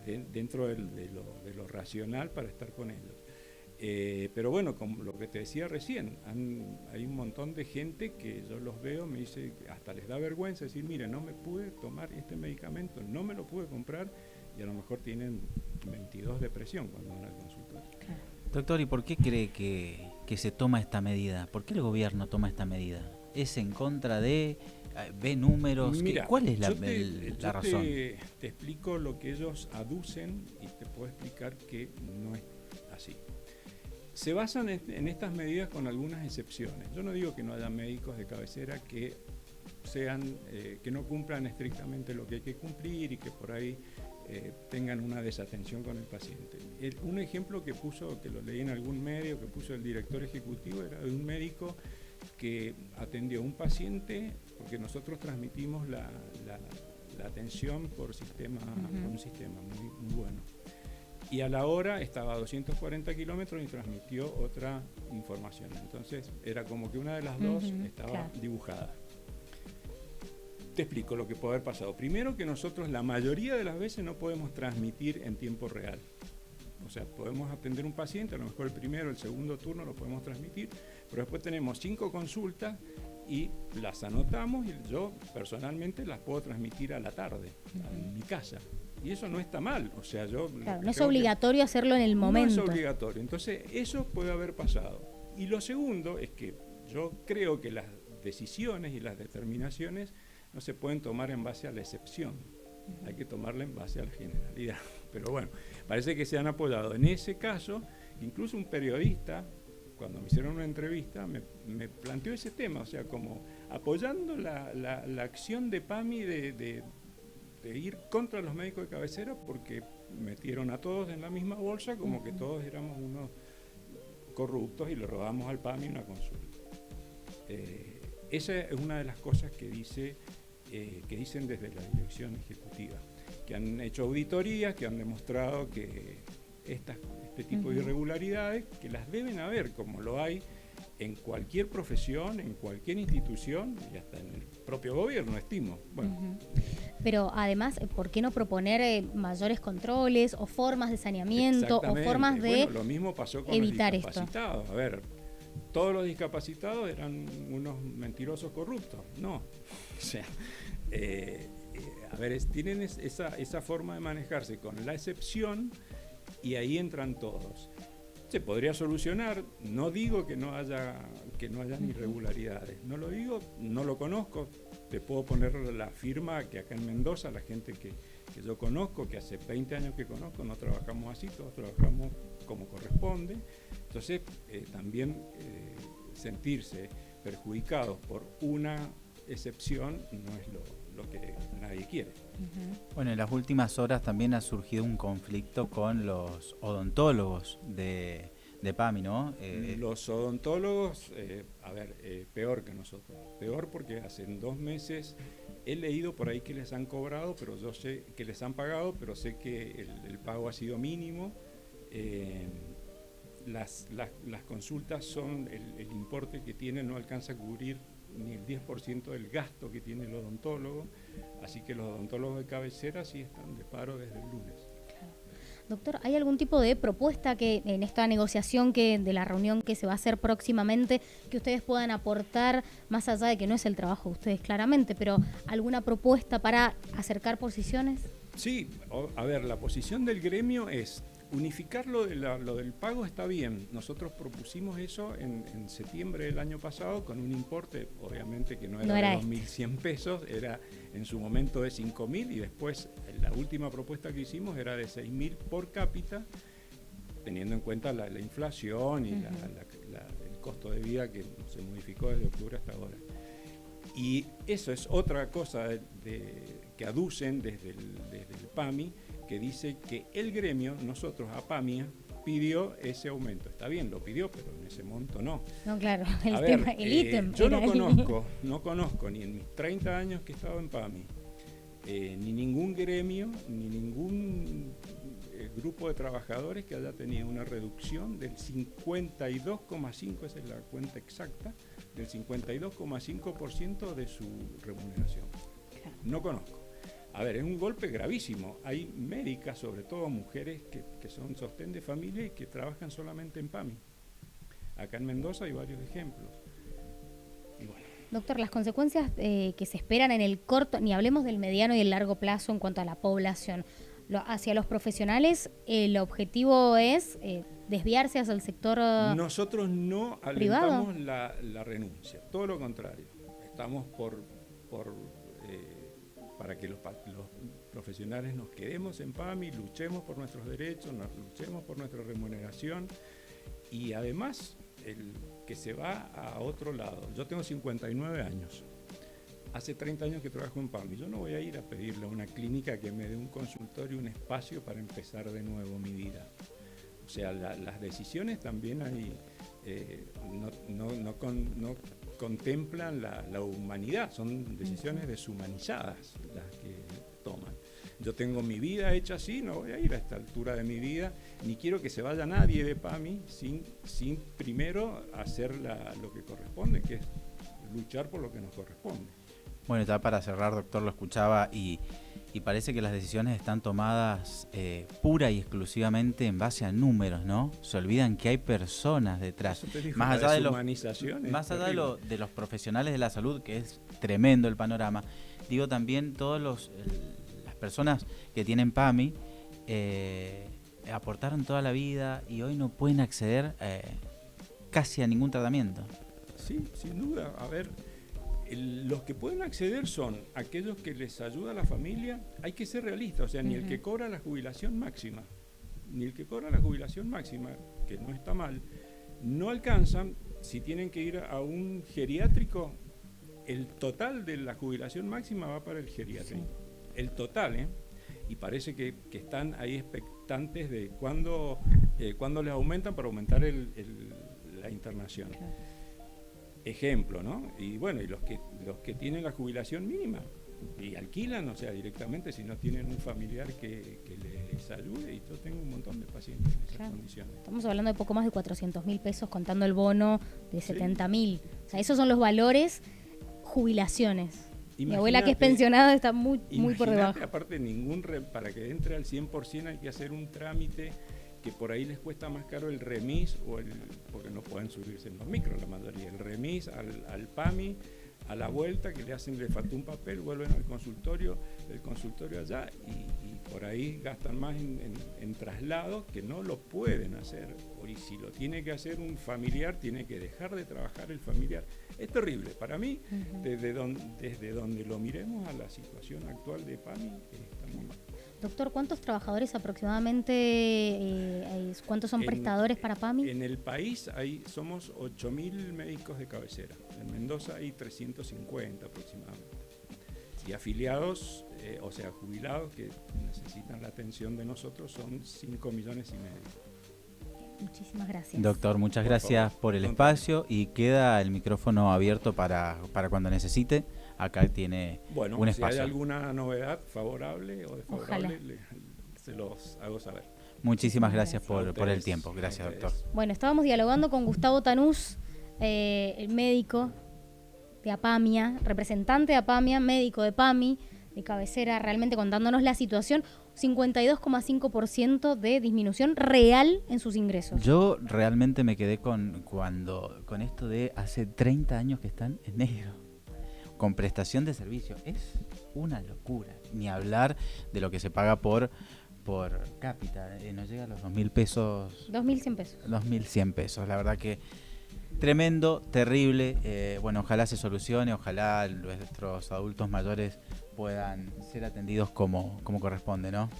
dentro de lo racional para estar con ellos. Pero bueno, como lo que te decía recién, hay un montón de gente que yo los veo, me dice, hasta les da vergüenza decir, mire, no me pude tomar este medicamento, no me lo pude comprar, y a lo mejor tienen 22 de presión cuando van al consultorio. Claro. Doctor, ¿y por qué cree que se toma esta medida? ¿Por qué el gobierno toma esta medida? ¿Es en contra de, ve números? Mira, ¿Cuál es la razón? Te explico lo que ellos aducen y te puedo explicar que no es así. Se basan en estas medidas con algunas excepciones. Yo no digo que no haya médicos de cabecera que no cumplan estrictamente lo que hay que cumplir y que por ahí tengan una desatención con el paciente. Un ejemplo que lo leí en algún medio, que puso el director ejecutivo, era de un médico que atendió a un paciente, porque nosotros transmitimos la atención por un sistema muy, muy bueno. Y a la hora estaba a 240 kilómetros y transmitió otra información. Entonces era como que una de las dos estaba dibujada. Te explico lo que puede haber pasado. Primero, que nosotros la mayoría de las veces no podemos transmitir en tiempo real. O sea, podemos atender un paciente, a lo mejor el primero, el segundo turno lo podemos transmitir, pero después tenemos 5 consultas y las anotamos y yo personalmente las puedo transmitir a la tarde, en mi casa. Y eso no está mal, o sea, no es obligatorio hacerlo en el momento. No es obligatorio, entonces eso puede haber pasado. Y lo segundo es que yo creo que las decisiones y las determinaciones no se pueden tomar en base a la excepción, hay que tomarla en base a la generalidad. Pero bueno, parece que se han apoyado. En ese caso, incluso un periodista, cuando me hicieron una entrevista, me planteó ese tema, o sea, como apoyando la acción de PAMI de ir contra los médicos de cabecera, porque metieron a todos en la misma bolsa, como que todos éramos unos corruptos y le robamos al PAMI una consulta. Esa es una de las cosas que dicen desde la dirección ejecutiva, que han hecho auditorías, que han demostrado que este tipo de irregularidades, que las deben haber, como lo hay en cualquier profesión, en cualquier institución y hasta en el propio gobierno, estimo. Bueno. Pero además, ¿por qué no proponer mayores controles o formas de saneamiento o formas de bueno, lo mismo pasó con evitar los discapacitados? A ver, todos los discapacitados eran unos mentirosos corruptos. No. O sea, a ver, tienen esa forma de manejarse con la excepción y ahí entran todos. Se podría solucionar, no digo que no haya irregularidades, no lo digo, no lo conozco, te puedo poner la firma que acá en Mendoza, la gente que yo conozco, que hace 20 años que conozco, no trabajamos así, todos trabajamos como corresponde. Entonces, también sentirse perjudicados por una excepción no es lo que nadie quiere. Bueno, en las últimas horas también ha surgido un conflicto con los odontólogos de PAMI, ¿no? Los odontólogos, peor que nosotros. Peor porque hace 2 meses he leído por ahí que les han cobrado, pero yo sé que les han pagado, pero sé que el pago ha sido mínimo. Las consultas son, el importe que tienen no alcanza a cubrir ni el 10% del gasto que tiene el odontólogo, así que los odontólogos de cabecera sí están de paro desde el lunes. Claro. Doctor, ¿hay algún tipo de propuesta que en esta negociación de la reunión que se va a hacer próximamente, que ustedes puedan aportar, más allá de que no es el trabajo de ustedes claramente, pero alguna propuesta para acercar posiciones? Sí, a ver, la posición del gremio es unificar lo del pago está bien. Nosotros propusimos eso en septiembre del año pasado con un importe, obviamente que no era de 2.100 pesos, era en su momento de 5.000 y después la última propuesta que hicimos era de 6.000 por cápita, teniendo en cuenta la inflación y el costo de vida que se modificó desde octubre hasta ahora. Y eso es otra cosa que aducen desde el PAMI, que dice que el gremio, nosotros, APAMIA, pidió ese aumento. Está bien, lo pidió, pero en ese monto no. No, claro, el ítem. Yo no conozco ni en mis 30 años que he estado en PAMI, ni ningún gremio, ni ningún grupo de trabajadores que haya tenido una reducción del 52,5%, esa es la cuenta exacta, del 52,5% de su remuneración. Claro. No conozco. A ver, es un golpe gravísimo. Hay médicas, sobre todo mujeres, que son sostén de familia y que trabajan solamente en PAMI. Acá en Mendoza hay varios ejemplos. Y bueno. Doctor, las consecuencias que se esperan en el corto, ni hablemos del mediano y el largo plazo en cuanto a la población, hacia los profesionales, el objetivo es desviarse hacia el sector Nosotros no alentamos la renuncia, todo lo contrario. Estamos para que los profesionales nos quedemos en PAMI, luchemos por nuestros derechos, luchemos por nuestra remuneración y además el que se va a otro lado. Yo tengo 59 años, hace 30 años que trabajo en PAMI, yo no voy a ir a pedirle a una clínica que me dé un consultorio, un espacio para empezar de nuevo mi vida. O sea, las decisiones también hay, no contemplan la humanidad, son decisiones deshumanizadas las que toman. Yo tengo mi vida hecha así, no voy a ir a esta altura de mi vida, ni quiero que se vaya nadie de PAMI sin primero hacer lo que corresponde, que es luchar por lo que nos corresponde. Bueno, ya para cerrar, doctor, lo escuchaba y parece que las decisiones están tomadas pura y exclusivamente en base a números, ¿no? Se olvidan que hay personas detrás. Más allá de los profesionales de la salud, que es tremendo el panorama, digo también todas las personas que tienen PAMI aportaron toda la vida y hoy no pueden acceder casi a ningún tratamiento. Sí, sin duda. A ver, los que pueden acceder son aquellos que les ayuda a la familia. Hay que ser realistas, o sea, ni el que cobra la jubilación máxima, que no está mal, no alcanzan. Si tienen que ir a un geriátrico, el total de la jubilación máxima va para el geriátrico. Sí. El total, y parece que están ahí expectantes de cuándo les aumentan para aumentar la internación. Claro. Ejemplo, ¿no? Y bueno, y los que tienen la jubilación mínima, y alquilan, o sea, directamente si no tienen un familiar que le salude, y yo tengo un montón de pacientes en esas condiciones. Estamos hablando de poco más de 400.000 pesos contando el bono de 70.000. O sea, esos son los valores jubilaciones. Mi abuela, que es pensionada, está muy por debajo. Aparte, para que entre al 100% hay que hacer un trámite que por ahí les cuesta más caro el remis, porque no pueden subirse en los micros la mayoría, el remis al PAMI, a la vuelta, que le faltó un papel, vuelven al consultorio, el consultorio allá, y por ahí gastan más en traslados que no lo pueden hacer. Y si lo tiene que hacer un familiar, tiene que dejar de trabajar el familiar. Es terrible. Para mí, desde donde lo miremos a la situación actual de PAMI, está muy mal. Doctor, ¿cuántos trabajadores aproximadamente, cuántos son prestadores para PAMI? En el país somos 8.000 médicos de cabecera. En Mendoza hay 350 aproximadamente. Y afiliados, o sea, jubilados que necesitan la atención de nosotros, son 5,5 millones. Muchísimas gracias. Doctor, muchas gracias por el espacio, y queda el micrófono abierto para cuando necesite. Acá tiene un espacio. Si hay alguna novedad favorable o desfavorable, se los hago saber. Muchísimas gracias por el tiempo. Gracias, doctor. Bueno, estábamos dialogando con Gustavo Tanús, el médico de APAMIA, representante de APAMIA, médico de PAMI, de cabecera, realmente contándonos la situación. 52,5% de disminución real en sus ingresos. Yo realmente me quedé con esto de hace 30 años que están en negro, con prestación de servicio. Es una locura. Ni hablar de lo que se paga por cápita. No llega a los 2.000 pesos. 2.100 pesos. 2.100 pesos. La verdad que tremendo, terrible. Bueno, ojalá se solucione, ojalá nuestros adultos mayores puedan ser atendidos como corresponde, ¿no?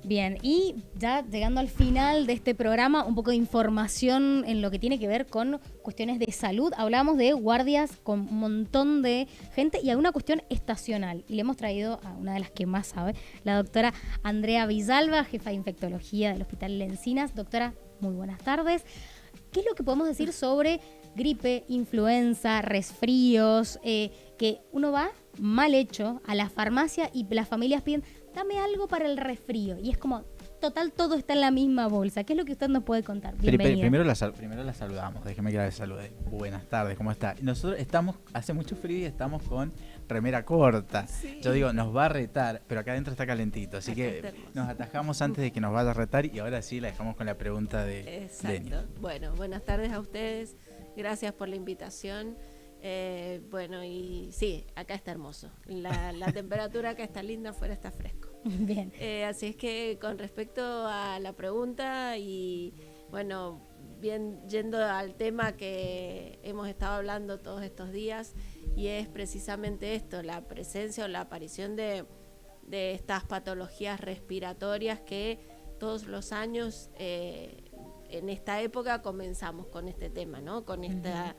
Bien, y ya llegando al final de este programa, un poco de información en lo que tiene que ver con cuestiones de salud. Hablamos de guardias con un montón de gente y alguna cuestión estacional. Y le hemos traído a una de las que más sabe, la doctora Andrea Villalba, jefa de infectología del Hospital Lencinas. Doctora, muy buenas tardes. ¿Qué es lo que podemos decir sobre gripe, influenza, resfríos? Que uno va mal hecho a la farmacia y las familias piden, dame algo para el resfrío. Y es como, total, todo está en la misma bolsa. ¿Qué es lo que usted nos puede contar? Bienvenida. Primero la saludamos. Déjeme que la salude. Buenas tardes, ¿cómo está? Nosotros hace mucho frío y estamos con remera corta. Sí. Yo digo, nos va a retar, pero acá adentro está calentito. Así que nos atajamos antes de que nos vaya a retar, y ahora sí la dejamos con la pregunta de Deni. Bueno, buenas tardes a ustedes. Gracias por la invitación. Bueno, y sí, acá está hermoso. La temperatura acá está linda, afuera está fresco. Bien. Así es que con respecto a la pregunta, y bueno, bien yendo al tema que hemos estado hablando todos estos días, y es precisamente esto, la presencia o la aparición de estas patologías respiratorias que todos los años en esta época comenzamos con este tema, ¿no? Con esta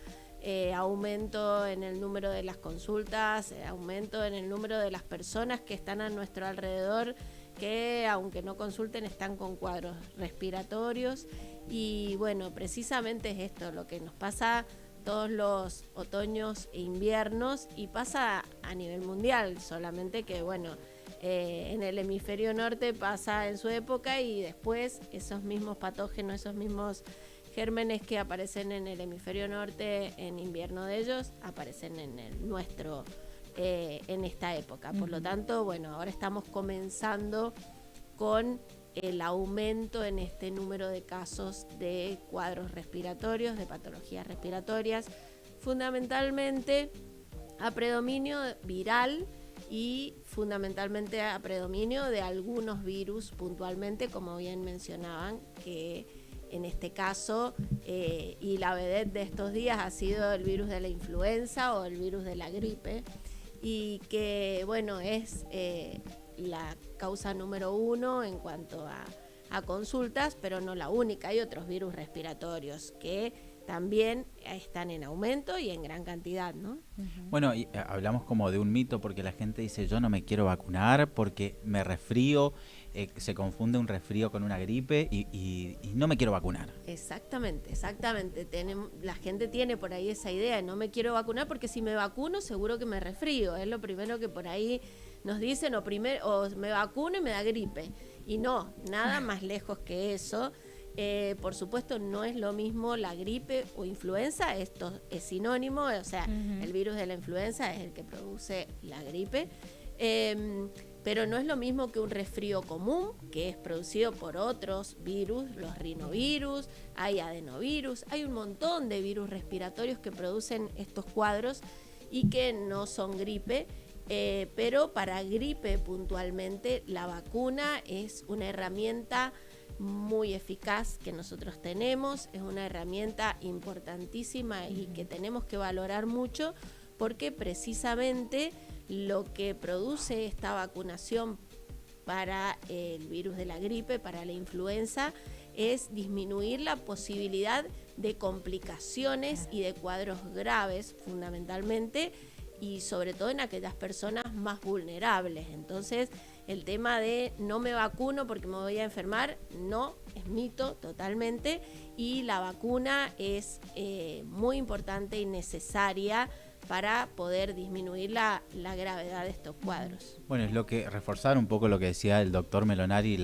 aumento en el número de las consultas, aumento en el número de las personas que están a nuestro alrededor, que aunque no consulten están con cuadros respiratorios. Y bueno, precisamente es esto lo que nos pasa todos los otoños e inviernos, y pasa a nivel mundial, solamente que bueno, en el hemisferio norte pasa en su época, y después esos mismos patógenos, esos mismos gérmenes que aparecen en el hemisferio norte en invierno de ellos, aparecen en el nuestro en esta época. Por lo tanto, bueno, ahora estamos comenzando con el aumento en este número de casos de cuadros respiratorios, de patologías respiratorias, fundamentalmente a predominio viral y fundamentalmente a predominio de algunos virus puntualmente, como bien mencionaban, que en este caso, y la vedette de estos días ha sido el virus de la influenza o el virus de la gripe, y que, bueno, es la causa número 1 en cuanto a consultas, pero no la única. Hay otros virus respiratorios que también están en aumento y en gran cantidad, ¿no? Bueno, y hablamos como de un mito, porque la gente dice, yo no me quiero vacunar porque me resfrío se confunde un resfrío con una gripe y no me quiero vacunar. Exactamente. La gente tiene por ahí esa idea, no me quiero vacunar porque si me vacuno seguro que me resfrío, es lo primero que por ahí nos dicen, o me vacuno y me da gripe. Y no, nada más lejos que eso. Por supuesto no es lo mismo la gripe o influenza, esto es sinónimo, o sea, el virus de la influenza es el que produce la gripe, pero no es lo mismo que un resfrío común, que es producido por otros virus, los rinovirus, hay adenovirus, hay un montón de virus respiratorios que producen estos cuadros y que no son gripe. Pero para gripe puntualmente la vacuna es una herramienta muy eficaz que nosotros tenemos, es una herramienta importantísima y que tenemos que valorar mucho porque precisamente lo que produce esta vacunación para el virus de la gripe, para la influenza, es disminuir la posibilidad de complicaciones y de cuadros graves fundamentalmente, y sobre todo en aquellas personas más vulnerables. Entonces, el tema de no me vacuno porque me voy a enfermar, no, es mito totalmente, y la vacuna es muy importante y necesaria para poder disminuir la gravedad de estos cuadros. Bueno, es lo que reforzar un poco lo que decía el doctor Melonari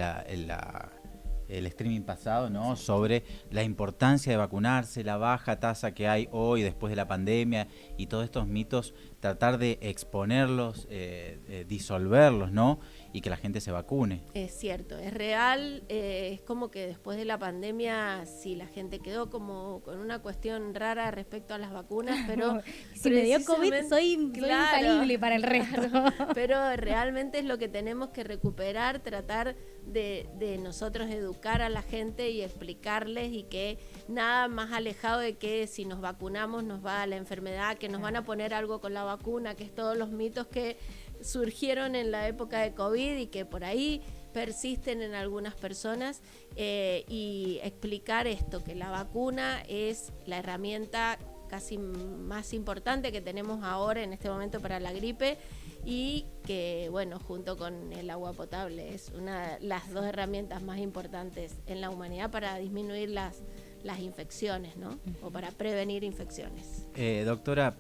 el streaming pasado, ¿no? Sobre la importancia de vacunarse, la baja tasa que hay hoy después de la pandemia y todos estos mitos, tratar de exponerlos, disolverlos, ¿no? Y que la gente se vacune. Es cierto, es real, es como que después de la pandemia sí, la gente quedó como con una cuestión rara respecto a las vacunas, pero si me dio COVID soy infalible para el resto. Pero realmente es lo que tenemos que recuperar, tratar de nosotros educar a la gente y explicarles, y que nada más alejado de que si nos vacunamos nos va a la enfermedad, que nos van a poner algo con la vacuna, que es todos los mitos que surgieron en la época de COVID y que por ahí persisten en algunas personas, y explicar esto, que la vacuna es la herramienta casi más importante que tenemos ahora en este momento para la gripe, y que, bueno, junto con el agua potable es las dos herramientas más importantes en la humanidad para disminuir las infecciones, ¿no? O para prevenir infecciones. Doctora,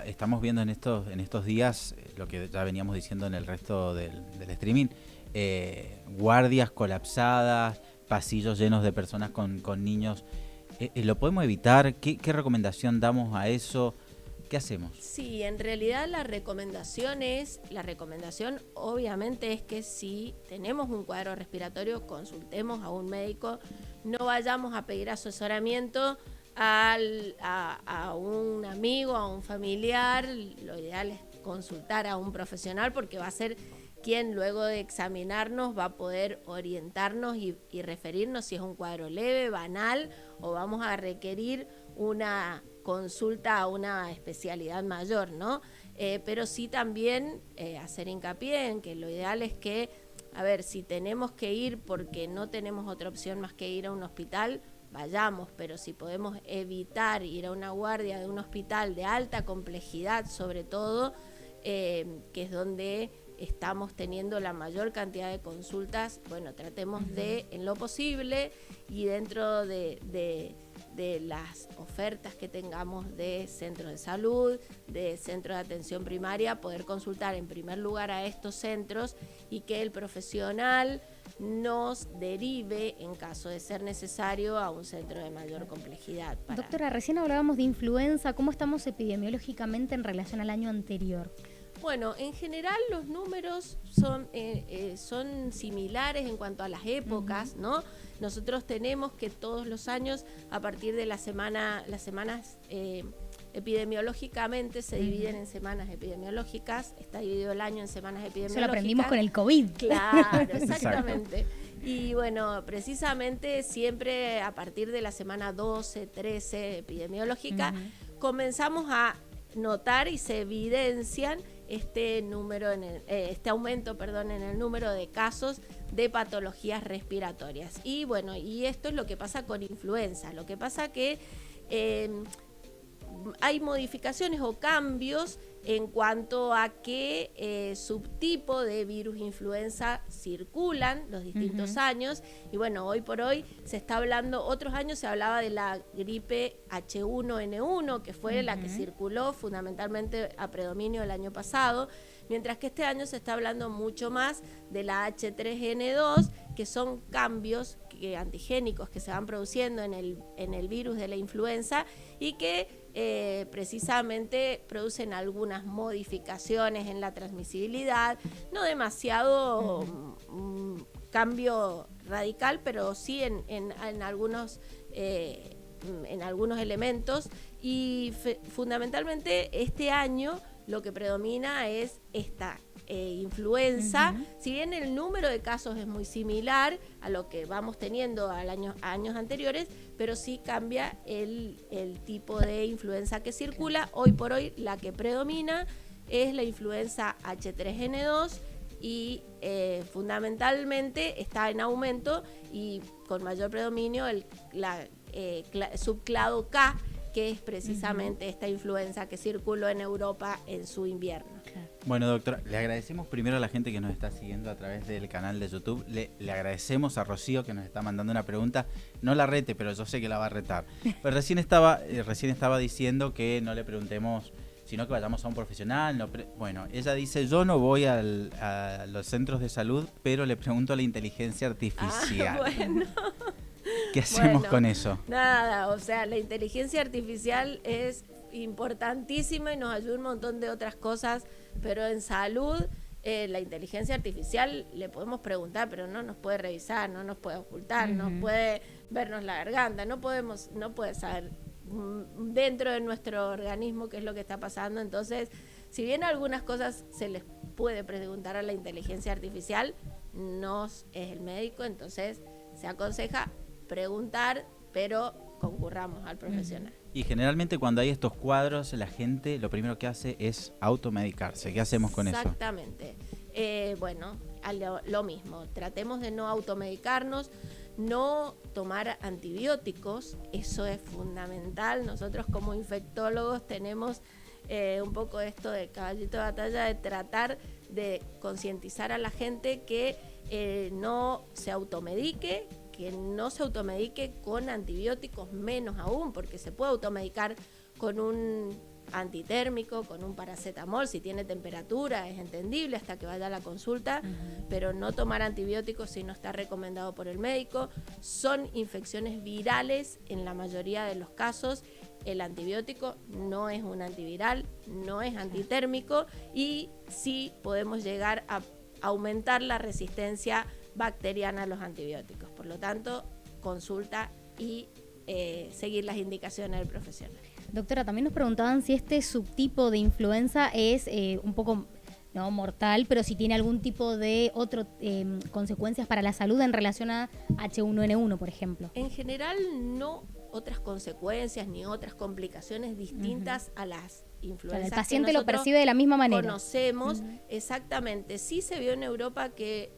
estamos viendo en estos días lo que ya veníamos diciendo en el resto del streaming, guardias colapsadas, pasillos llenos de personas con niños. ¿Lo podemos evitar? ¿Qué recomendación damos a eso? ¿Qué hacemos? Sí, en realidad la recomendación obviamente es que si tenemos un cuadro respiratorio, consultemos a un médico, no vayamos a pedir asesoramiento a un amigo, a un familiar. Lo ideal es consultar a un profesional, porque va a ser quien luego de examinarnos va a poder orientarnos y referirnos si es un cuadro leve, banal, o vamos a requerir una consulta a una especialidad mayor, ¿no? Pero sí también hacer hincapié en que lo ideal es que, a ver, si tenemos que ir porque no tenemos otra opción más que ir a un hospital, vayamos, pero si podemos evitar ir a una guardia de un hospital de alta complejidad, sobre todo, que es donde estamos teniendo la mayor cantidad de consultas, bueno, tratemos de, en lo posible, y dentro de las ofertas que tengamos de centros de salud, de centros de atención primaria, poder consultar en primer lugar a estos centros y que el profesional nos derive, en caso de ser necesario, a un centro de mayor complejidad. Doctora, recién hablábamos de influenza. ¿Cómo estamos epidemiológicamente en relación al año anterior? Bueno, en general los números son similares en cuanto a las épocas, ¿no? Nosotros tenemos que todos los años, a partir de las semanas epidemiológicamente se dividen en semanas epidemiológicas, está dividido el año en semanas epidemiológicas. Eso lo aprendimos con el COVID. Claro, exactamente. Y bueno, precisamente siempre a partir de la semana 12, 13 epidemiológica, comenzamos a notar y se evidencian este aumento en el número de casos de patologías respiratorias. Y bueno, y esto es lo que pasa con influenza. Lo que pasa que hay modificaciones o cambios en cuanto a qué subtipo de virus influenza circulan los distintos años. Y bueno, hoy por hoy se está hablando, otros años se hablaba de la gripe H1N1, que fue la que circuló fundamentalmente a predominio el año pasado, mientras que este año se está hablando mucho más de la H3N2, que son cambios antigénicos que se van produciendo en el virus de la influenza y que precisamente producen algunas modificaciones en la transmisibilidad, no demasiado cambio radical, pero sí en algunos elementos, y fundamentalmente este año lo que predomina es esta influenza. Si bien el número de casos es muy similar a lo que vamos teniendo a años anteriores, pero sí cambia el tipo de influenza que circula. Hoy por hoy la que predomina es la influenza H3N2 y fundamentalmente está en aumento y con mayor predominio el subclado K, que es precisamente esta influenza que circuló en Europa en su invierno. Bueno, doctora, le agradecemos primero a la gente que nos está siguiendo a través del canal de YouTube. Le agradecemos a Rocío que nos está mandando una pregunta. No la rete, pero yo sé que la va a retar. Pero recién estaba diciendo que no le preguntemos, sino que vayamos a un profesional. Bueno, ella dice, yo no voy a los centros de salud, pero le pregunto a la inteligencia artificial. Bueno. ¿Qué hacemos con eso? Nada, o sea, la inteligencia artificial es importantísima y nos ayuda un montón de otras cosas, pero en salud la inteligencia artificial le podemos preguntar, pero no nos puede revisar, no nos puede ocultar, no puede vernos la garganta, no puede saber dentro de nuestro organismo qué es lo que está pasando. Entonces, si bien algunas cosas se les puede preguntar a la inteligencia artificial, no es el médico, entonces se aconseja preguntar, pero concurramos al profesional. Y generalmente cuando hay estos cuadros, la gente lo primero que hace es automedicarse. ¿Qué hacemos con eso? Exactamente. Bueno, lo mismo. Tratemos de no automedicarnos, no tomar antibióticos. Eso es fundamental. Nosotros como infectólogos tenemos un poco esto de caballito de batalla, de tratar de concientizar a la gente que no se automedique, con antibióticos, menos aún, porque se puede automedicar con un antitérmico, con un paracetamol, si tiene temperatura, es entendible hasta que vaya a la consulta, pero no tomar antibióticos si no está recomendado por el médico. Son infecciones virales en la mayoría de los casos. El antibiótico no es un antiviral, no es antitérmico y sí podemos llegar a aumentar la resistencia bacteriana a los antibióticos. Por lo tanto, consulta y seguir las indicaciones del profesional. Doctora, también nos preguntaban si este subtipo de influenza es un poco no mortal, pero si tiene algún tipo de consecuencias para la salud en relación a H1N1, por ejemplo. En general, no otras consecuencias ni otras complicaciones distintas a las influencias. El paciente lo percibe de la misma manera. Conocemos, exactamente. Sí se vio en Europa que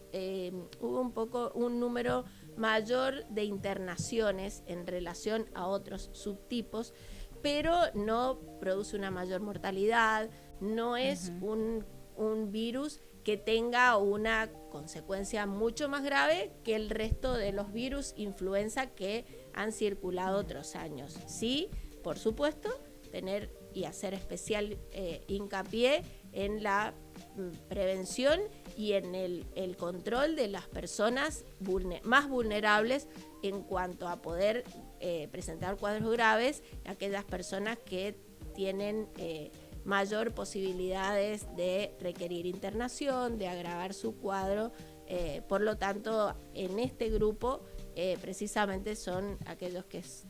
hubo un número mayor de internaciones en relación a otros subtipos, pero no produce una mayor mortalidad, no es un virus que tenga una consecuencia mucho más grave que el resto de los virus influenza que han circulado otros años. Sí, por supuesto, tener y hacer especial hincapié en la prevención y en el control de las personas más vulnerables en cuanto a poder presentar cuadros graves, aquellas personas que tienen mayor posibilidades de requerir internación, de agravar su cuadro. Por lo tanto, en este grupo precisamente son aquellos que es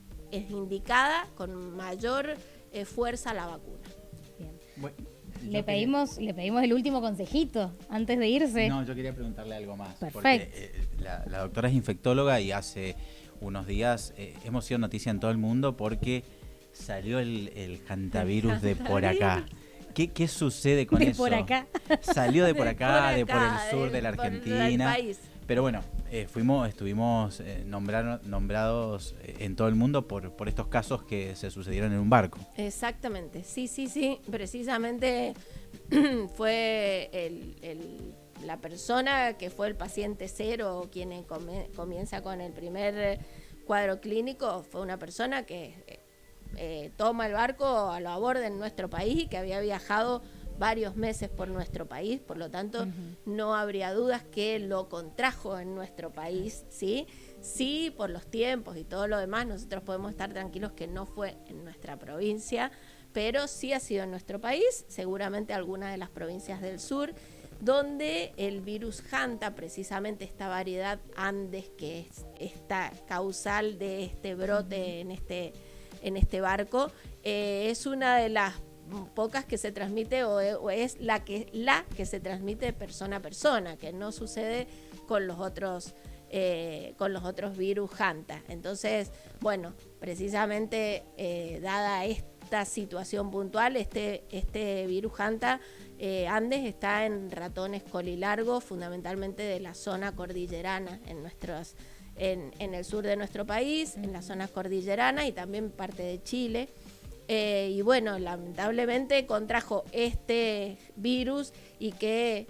indicada con mayor fuerza la vacuna. Bien. Bueno, le pedimos el último consejito antes de irse. No, yo quería preguntarle algo más. Perfecto. Porque la doctora es infectóloga y hace unos días hemos sido noticia en todo el mundo porque salió el hantavirus de por acá. ¿Qué sucede con eso? De por acá. Salió de por acá, de por el sur de la del Argentina. país. Pero bueno, estuvimos nombrados en todo el mundo por estos casos que se sucedieron en un barco. Exactamente, sí, precisamente fue la persona que fue el paciente cero, quien comienza con el primer cuadro clínico, fue una persona que toma el barco a lo a bordo en nuestro país y que había viajado varios meses por nuestro país, por lo tanto no habría dudas que lo contrajo en nuestro país, ¿sí? Sí, por los tiempos y todo lo demás, nosotros podemos estar tranquilos que no fue en nuestra provincia, pero sí ha sido en nuestro país, seguramente algunas de las provincias del sur, donde el virus Hanta, precisamente esta variedad Andes, que es esta causal de este brote en este barco, es una de las pocas que se transmite o es la que se transmite de persona a persona, que no sucede con los otros virus Hanta. Entonces, bueno, precisamente dada esta situación puntual, este virus Hanta Andes está en ratones colilargos, fundamentalmente de la zona cordillerana en el sur de nuestro país, en la zona cordillerana y también parte de Chile. Y bueno, lamentablemente contrajo este virus y que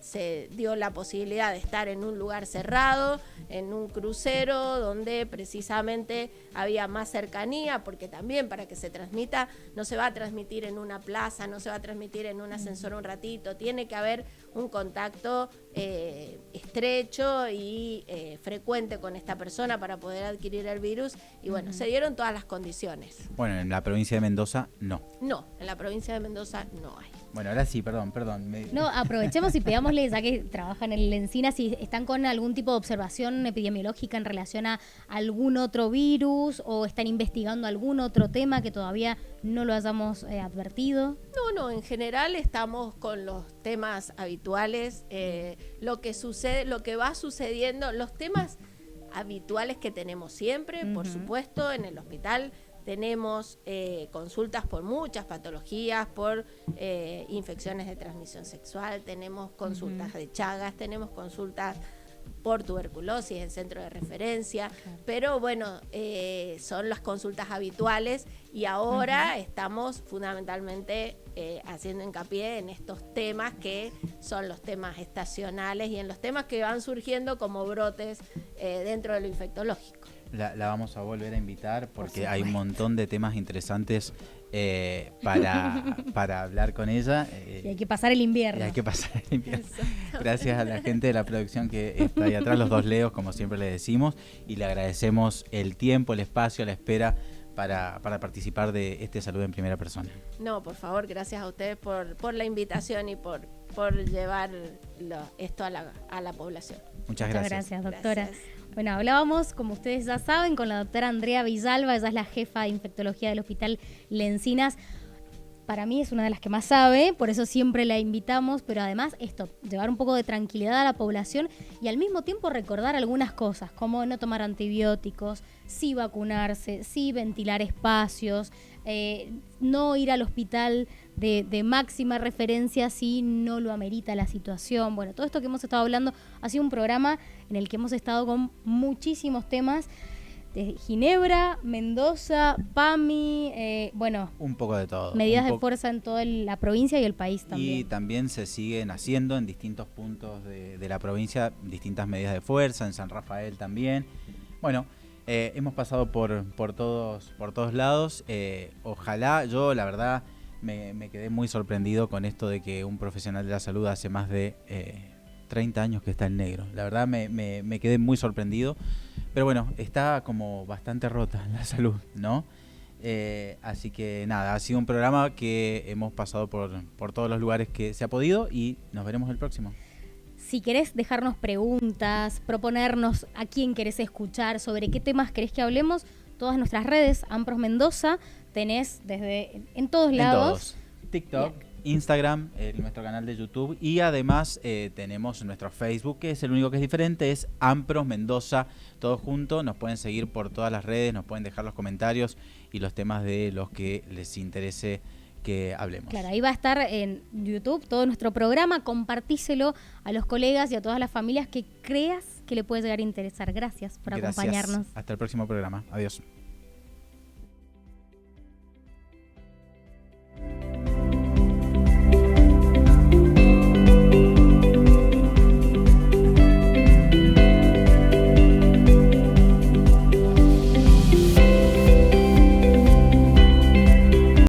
se dio la posibilidad de estar en un lugar cerrado, en un crucero donde precisamente había más cercanía, porque también para que se transmita no se va a transmitir en una plaza, no se va a transmitir en un ascensor un ratito, tiene que haber un contacto estrecho y frecuente con esta persona para poder adquirir el virus y bueno, se dieron todas las condiciones. Bueno, en la provincia de Mendoza no. No, en la provincia de Mendoza no hay. Bueno, ahora sí, perdón. No, aprovechemos y pegámosle, ya que trabajan en el Encina, si están con algún tipo de observación epidemiológica en relación a algún otro virus o están investigando algún otro tema que todavía no lo hayamos advertido. No, en general estamos con los temas habituales, lo que sucede, lo que va sucediendo, los temas habituales que tenemos siempre, por supuesto, en el hospital. Tenemos consultas por muchas patologías, por infecciones de transmisión sexual, tenemos consultas de Chagas, tenemos consultas por tuberculosis en centro de referencia, pero bueno, son las consultas habituales y ahora estamos fundamentalmente haciendo hincapié en estos temas que son los temas estacionales y en los temas que van surgiendo como brotes dentro de lo infectológico. La vamos a volver a invitar porque hay un montón de temas interesantes para hablar con ella. Y hay que pasar el invierno. Gracias a la gente de la producción que está ahí atrás, los dos Leos, como siempre le decimos, y le agradecemos el tiempo, el espacio, la espera para participar de este Salud en Primera Persona. No, por favor, gracias a ustedes por la invitación y por llevar esto a la población. Muchas gracias, doctora. Gracias. Bueno, hablábamos, como ustedes ya saben, con la doctora Andrea Villalba, ella es la jefa de infectología del Hospital Lencinas. Para mí es una de las que más sabe, por eso siempre la invitamos, pero además esto, llevar un poco de tranquilidad a la población y al mismo tiempo recordar algunas cosas, como no tomar antibióticos, sí vacunarse, sí ventilar espacios, no ir al hospital de máxima referencia si no lo amerita la situación. Bueno, todo esto que hemos estado hablando ha sido un programa en el que hemos estado con muchísimos temas de Ginebra, Mendoza, PAMI, un poco de todo. Medidas de fuerza en toda la provincia y el país también. Y también se siguen haciendo en distintos puntos de la provincia distintas medidas de fuerza, en San Rafael también. Bueno, hemos pasado por todos lados. Ojalá, yo la verdad me quedé muy sorprendido con esto de que un profesional de la salud hace más de 30 años que está en negro. La verdad me quedé muy sorprendido. Pero bueno, está como bastante rota la salud, ¿no? Así que nada, ha sido un programa que hemos pasado por todos los lugares que se ha podido y nos veremos el próximo. Si querés dejarnos preguntas, proponernos a quién querés escuchar, sobre qué temas querés que hablemos, todas nuestras redes, Ampros Mendoza, tenés en todos lados. TikTok, Instagram, nuestro canal de YouTube y además tenemos nuestro Facebook, que es el único que es diferente, es Ampros Mendoza, todos juntos. Nos pueden seguir por todas las redes, nos pueden dejar los comentarios y los temas de los que les interese que hablemos. Claro, ahí va a estar en YouTube todo nuestro programa. Compartíselo a los colegas y a todas las familias que creas que le puede llegar a interesar. Gracias por acompañarnos. Hasta el próximo programa. Adiós.